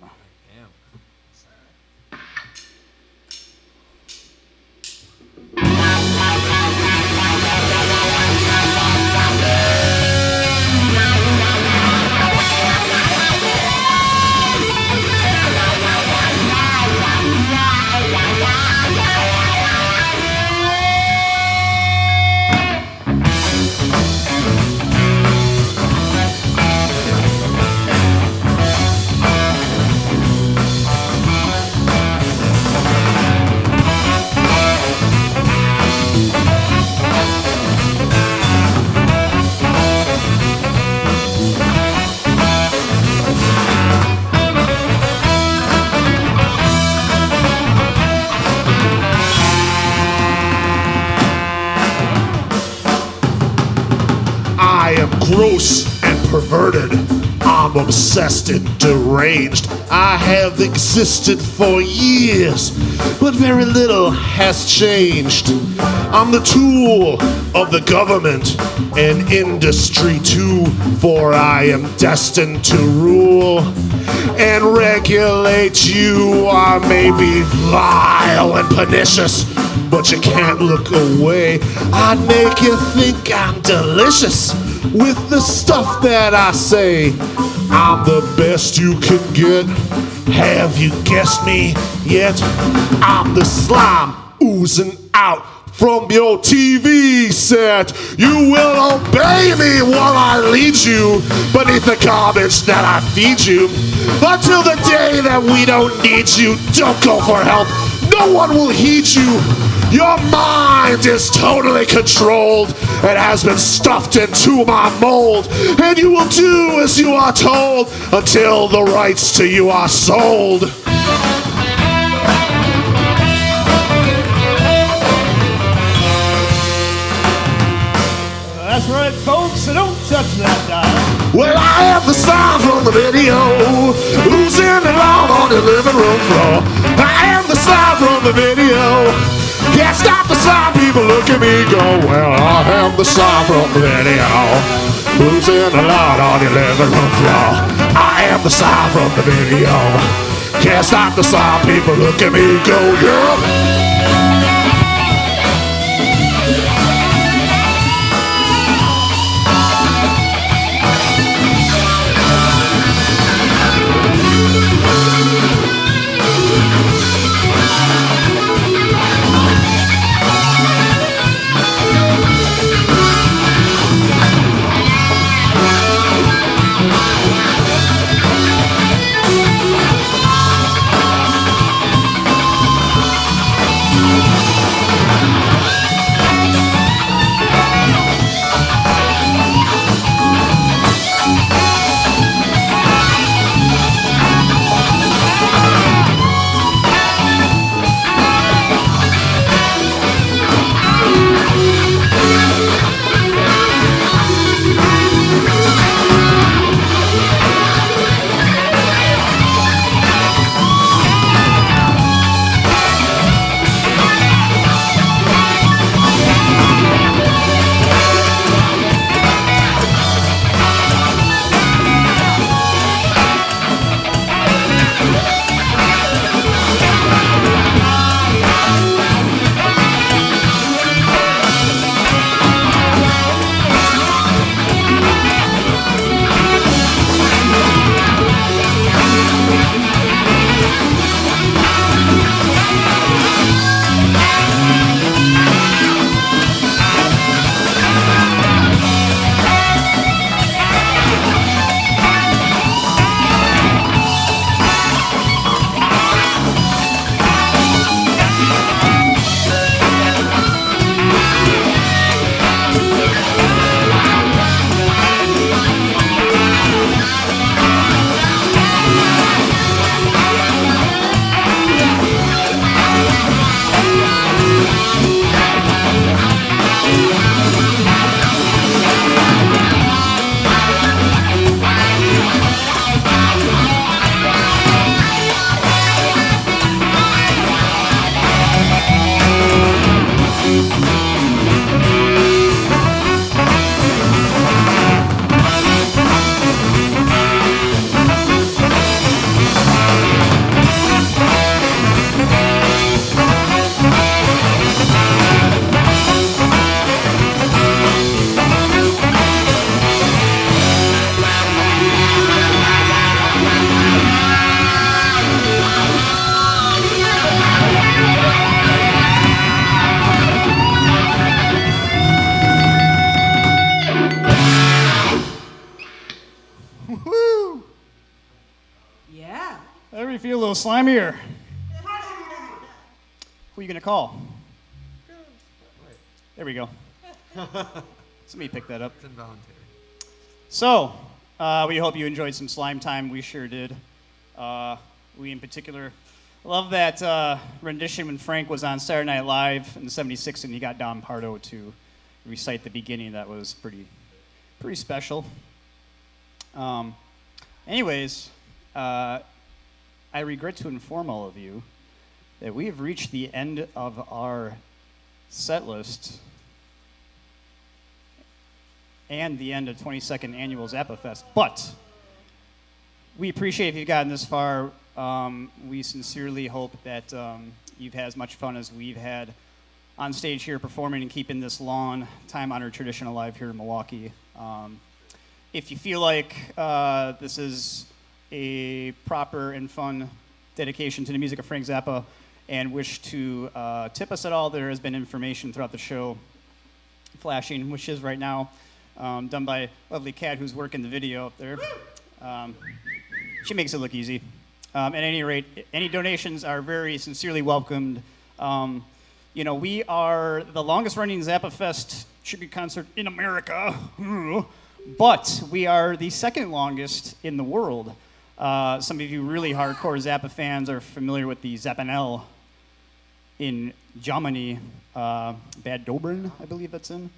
gross and perverted. I'm obsessed and deranged. I have existed for years, but very little has changed. I'm the tool of the government and industry too, for I am destined to rule and regulate you. I may be vile and pernicious, but you can't look away. I make you think I'm delicious with the stuff that I say. I'm the best you can get. Have you guessed me yet? I'm the slime oozing out from your TV set. You will obey me while I lead you beneath the garbage that I feed you. Until the day that we don't need you, don't go for help. No one will heed you. Your mind is totally controlled. It has been stuffed into my mold, and you will do as you are told until the rights to you are sold. That's right, folks, so don't touch that dial. Well, I have the sign from the video, oozing around on your living room floor. I am the sign from the video. Can't stop the sign, people look at me go, well, I am the sign from the video, oozing around on your living room floor. I am the sign from the video. Can't stop the sign, people look at me go, yeah. Whatever you feel a little slimier. Who are you going to call? There we go. Somebody pick that up. It's involuntary. So, we hope you enjoyed some slime time. We sure did. We, in particular, love that rendition when Frank was on Saturday Night Live in the '76 and he got Don Pardo to recite the beginning. That was pretty pretty special. Anyways, I regret to inform all of you that we have reached the end of our set list and the end of 22nd Annual Zappa Fest. But we appreciate if you've gotten this far. We sincerely hope that you've had as much fun as we've had on stage here performing and keeping this long, time-honored tradition alive here in Milwaukee. If you feel like this is a proper and fun dedication to the music of Frank Zappa and wish to tip us at all, there has been information throughout the show flashing, which is right now done by lovely Kat, who's working the video up there. She makes it look easy. At any rate, any donations are very sincerely welcomed. We are the longest running Zappa Fest tribute concert in America, but we are the second longest in the world. Some of you really hardcore Zappa fans are familiar with the Zappanel in Germany, Bad Dobrin, I believe that's in.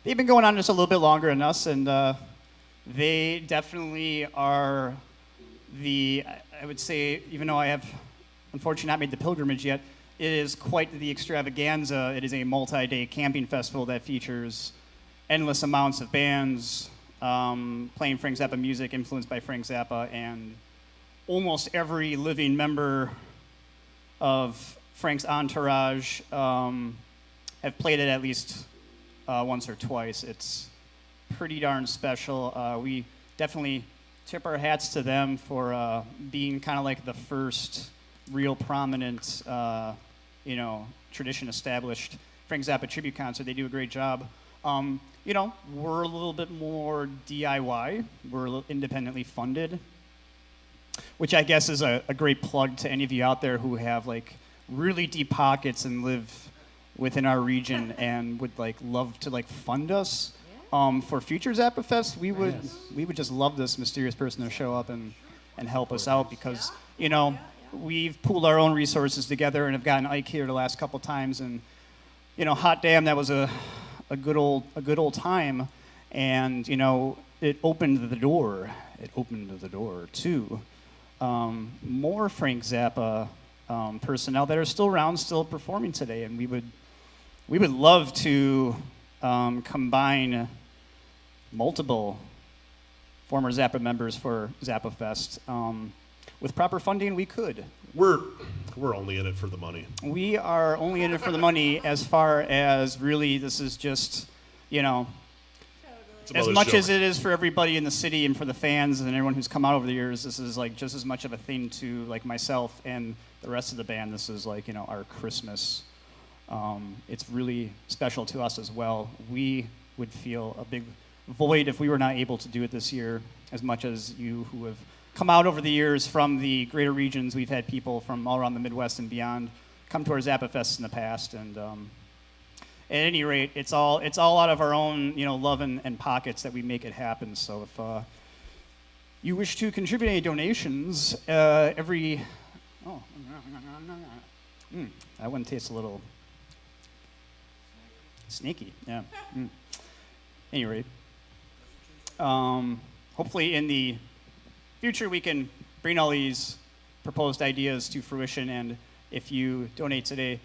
They've been going on just a little bit longer than us, and they definitely are I would say, even though I have unfortunately not made the pilgrimage yet, it is quite the extravaganza. It is a multi-day camping festival that features endless amounts of bands playing Frank Zappa music influenced by Frank Zappa, and almost every living member of Frank's entourage have played it at least once or twice. It's pretty darn special. We definitely tip our hats to them for being kind of like the first real prominent, tradition established Frank Zappa tribute concert. They do a great job. We're a little bit more DIY. We're a little independently funded, which I guess is a great plug to any of you out there who have like really deep pockets and live within our region and would like love to like fund us for future Zappa Fest. We would just love this mysterious person to show up and help us out, because we've pooled our own resources together and have gotten Ike here the last couple times, and hot damn, that was a good old time, and it opened the door. It opened the door to more Frank Zappa personnel that are still around, still performing today, and we would love to combine multiple former Zappa members for Zappa Fest. With proper funding, we could. We're only in it for the money. We are only in it for the money, as far as really this is just, It's a as mother's much joke. as it is for everybody in the city and for the fans and everyone who's come out over the years, this is like just as much of a thing to like myself and the rest of the band. This is like, our Christmas. It's really special to us as well. We would feel a big void if we were not able to do it this year, as much as you who have come out over the years from the greater regions. We've had people from all around the Midwest and beyond come to our Zappa Fests in the past, and at any rate, it's all out of our own love and pockets that we make it happen. So if you wish to contribute any donations, that one tastes a little sneaky. Yeah. Any rate, hopefully in the future, we can bring all these proposed ideas to fruition, and if you donate today,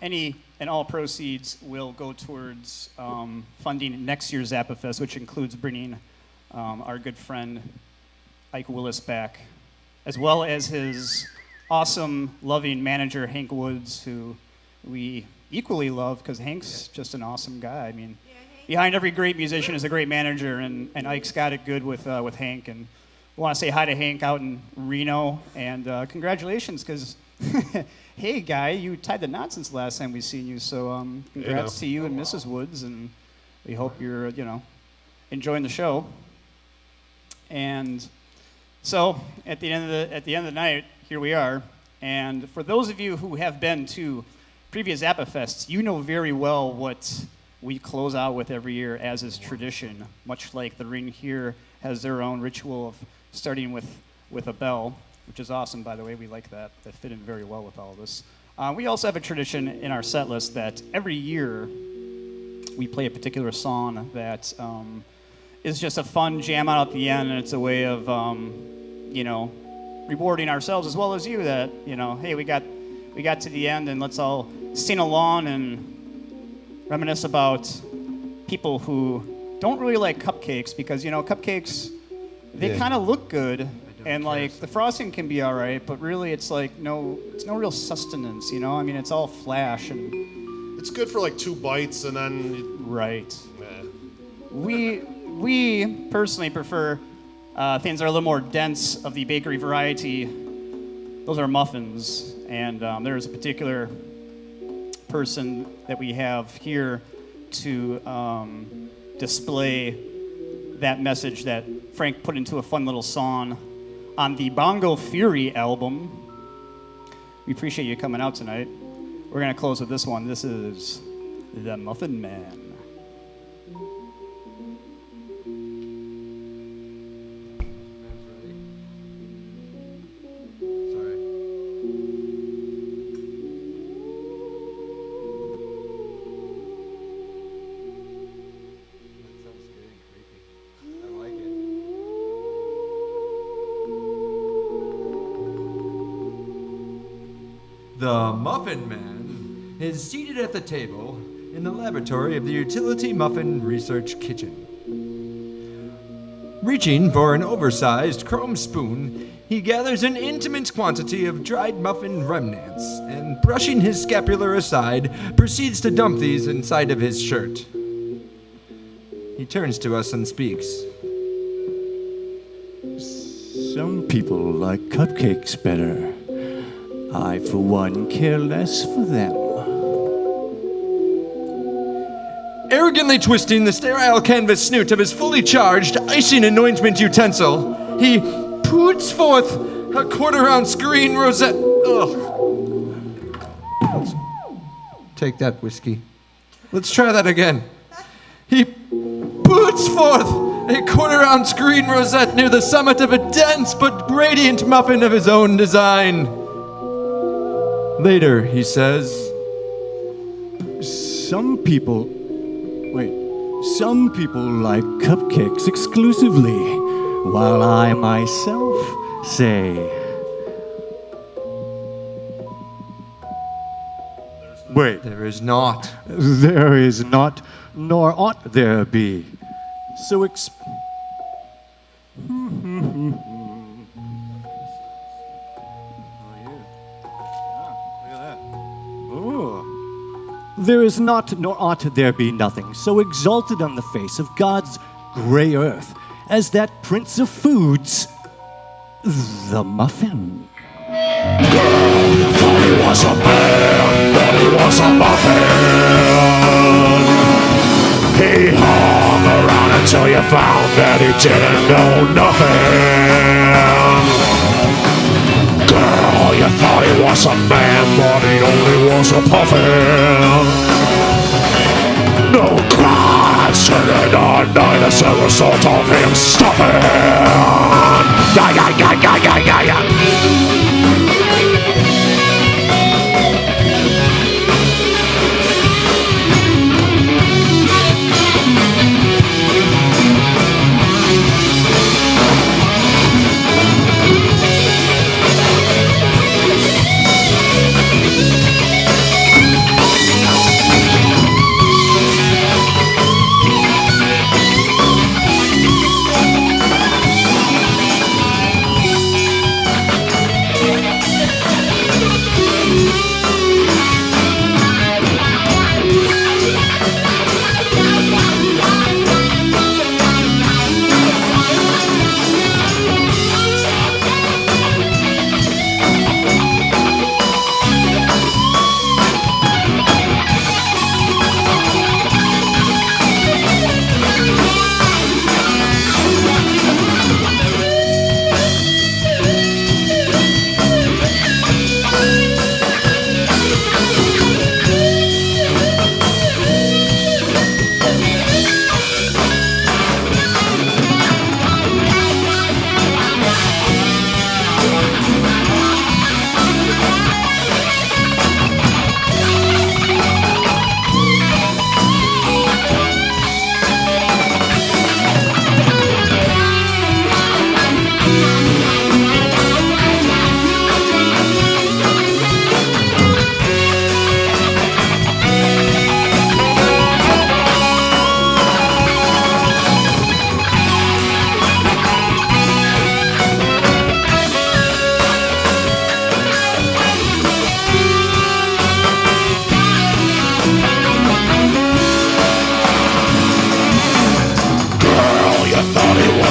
any and all proceeds will go towards funding next year's Zappa Fest, which includes bringing our good friend Ike Willis back, as well as his awesome, loving manager, Hank Woods, who we equally love, because Hank's just an awesome guy. I mean, behind every great musician is a great manager, and Ike's got it good with Hank, and I want to say hi to Hank out in Reno, and congratulations, because, hey, guy, you tied the knot since the last time we seen you, so congrats to you and Mrs. Woods, and we hope you're, enjoying the show. And so, at the end of the night, here we are, and for those of you who have been to previous Zappa Fests, you know very well what we close out with every year, as is tradition, much like the Ring here has their own ritual of starting with a bell, which is awesome, by the way. We like that. That fit in very well with all of this. We also have a tradition in our set list that every year we play a particular song that is just a fun jam out at the end, and it's a way of, rewarding ourselves as well as you. That hey, we got to the end, and let's all sing along and reminisce about people who don't really like cupcakes because cupcakes they kind of look good. And like the frosting can be all right, but really it's like it's no real sustenance, I mean, it's all flash and It's good for like 2 bites and then. right. Eh. We personally prefer things that are a little more dense of the bakery variety. Those are muffins, and there's a particular person that we have here to display that message that Frank put into a fun little song on the Bongo Fury album. We appreciate you coming out tonight. We're going to close with this one. This is The Muffin Man. The Muffin Man is seated at the table in the laboratory of the Utility Muffin Research Kitchen. Reaching for an oversized chrome spoon, he gathers an intimate quantity of dried muffin remnants and, brushing his scapular aside, proceeds to dump these inside of his shirt. He turns to us and speaks. Some people like cupcakes better. I, for one, care less for them. Arrogantly twisting the sterile canvas snoot of his fully charged icing anointment utensil, he puts forth a quarter-ounce green rosette. Ugh. Take that, whiskey. Let's try that again. He puts forth a quarter-ounce green rosette near the summit of a dense but radiant muffin of his own design. Later, he says, Some people like cupcakes exclusively, while I myself say, wait, there is not. there is not, nor ought there be. So There is not, nor ought there be nothing so exalted on the face of God's gray earth as that prince of foods, the muffin. Thought he was a man, thought he was a muffin. He hung around until you found that he didn't know nothing. Girl, you thought he was a man, but he only was a puffin. No crowds turning on night as a result of him stuffing. Yeah, yeah, yeah, yeah, yeah, yeah, yeah.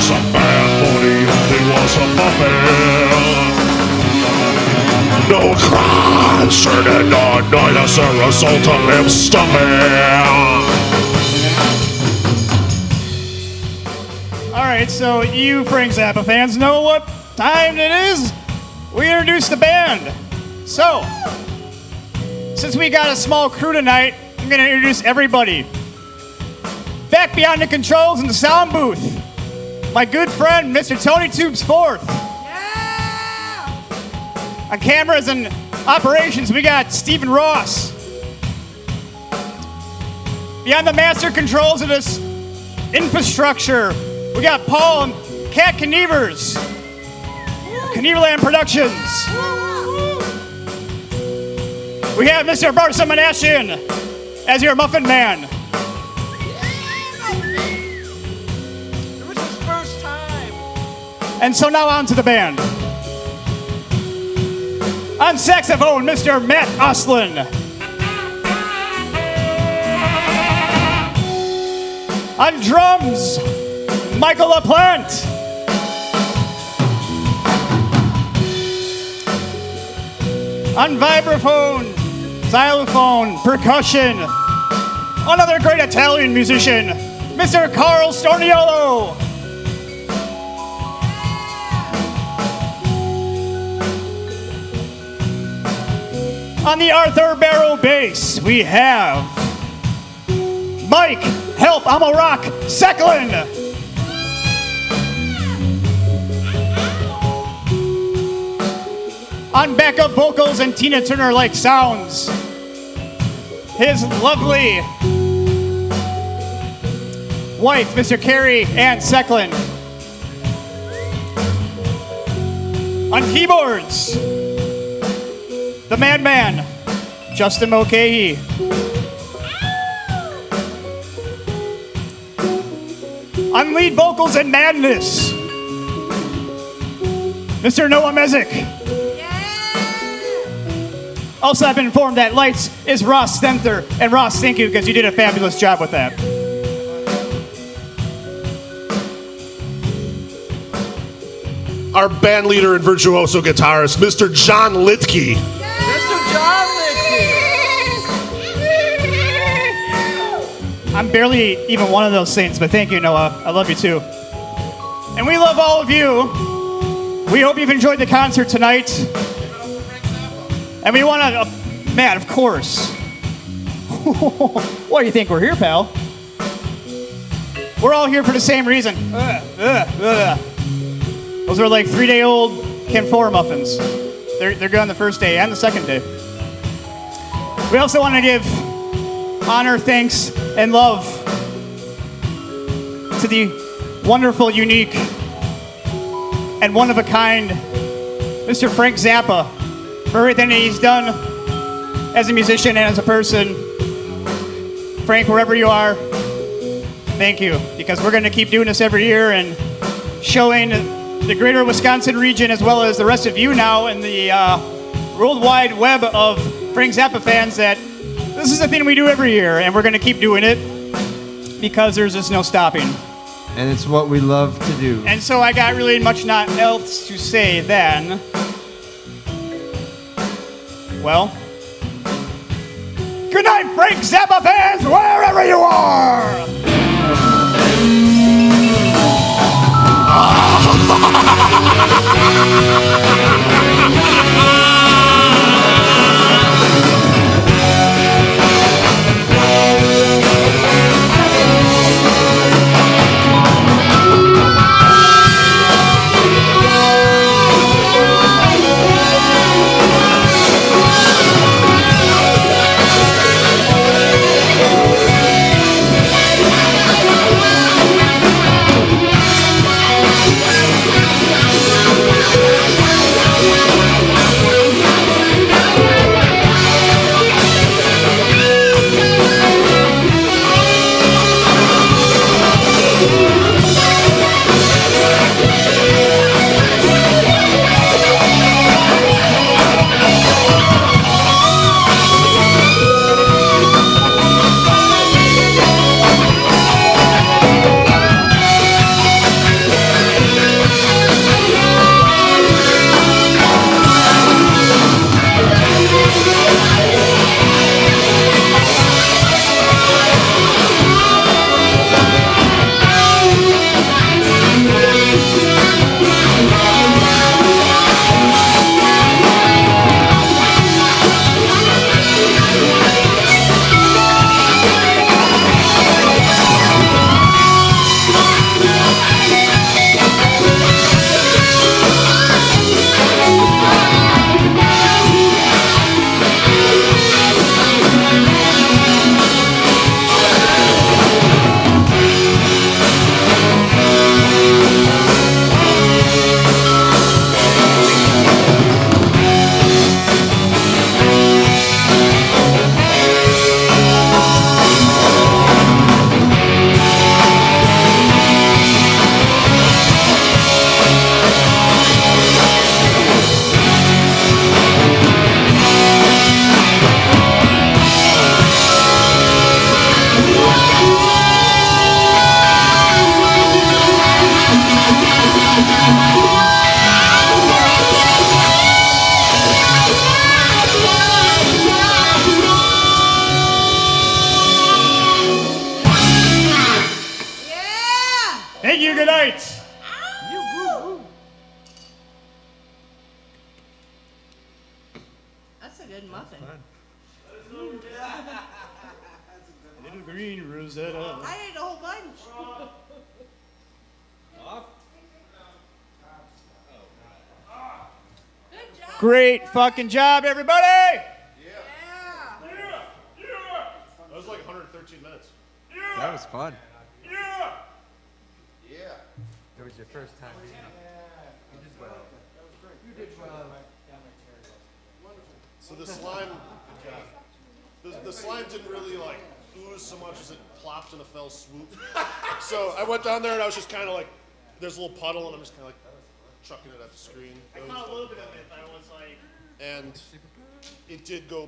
was a man, but he only was a muffin. No crimes turning on night as a result of him stuffing. All right, so you Frank Zappa fans know what time it is? We introduced the band. So, since we got a small crew tonight, I'm going to introduce everybody. Back behind the controls in the sound booth, my good friend, Mr. Tony Tubes Fourth. On cameras and operations, we got Stephen Ross. Behind the master controls of this infrastructure, we got Paul and Kat Knievers, Knieverland Productions. We have Mr. Barsa Manashian as your Muffin Man. It was his first time. And so now on to the band. On saxophone, Mr. Matt Oslin. On drums, Michael LaPlante. On vibraphone, xylophone, percussion, another great Italian musician, Mr. Carl Storniolo. On the Arthur Barrow bass, we have Mike, help, I'm a rock, Secklin. On backup vocals and Tina Turner-like sounds, his lovely wife, Mr. Carrie Ann Secklin. On keyboards, the Madman, Justin Mulcahy. On lead vocals and madness, Mr. Noah Mezek. Also, I've been informed that lights is Ross Stenther. And Ross, thank you, because you did a fabulous job with that. Our band leader and virtuoso guitarist, Mr. John Litke. Mr. John I'm barely even one of those saints, but thank you, Noah. I love you too. And we love all of you. We hope you've enjoyed the concert tonight. And we want to, Matt, of course. Why do you think we're here, pal? We're all here for the same reason. Those are like 3-day-old Canfora muffins. They're good on the first day and the second day. We also want to give honor, thanks, and love to the wonderful, unique, and one-of-a-kind Mr. Frank Zappa for everything that he's done as a musician and as a person. Frank, wherever you are, thank you, because we're going to keep doing this every year and showing the greater Wisconsin region as well as the rest of you now in the World Wide Web of Frank Zappa fans that this is the thing we do every year, and we're going to keep doing it because there's just no stopping. And it's what we love to do. And so I got really much not else to say than, well, good night, Frank Zappa fans, wherever you are! Good night. That's a good muffin. Little green Rosetta. I ate a whole bunch. Good job. Great fucking job, everybody! Yeah. That was like 113 minutes. That was fun. Yeah. It was your first time. So the slime, the slime didn't really like ooze so much as it plopped in a fell swoop. So I went down there and I was just kind of like, there's a little puddle and I'm just kind of like chucking it at the screen. I caught a little bit of it, but I was like, And it did go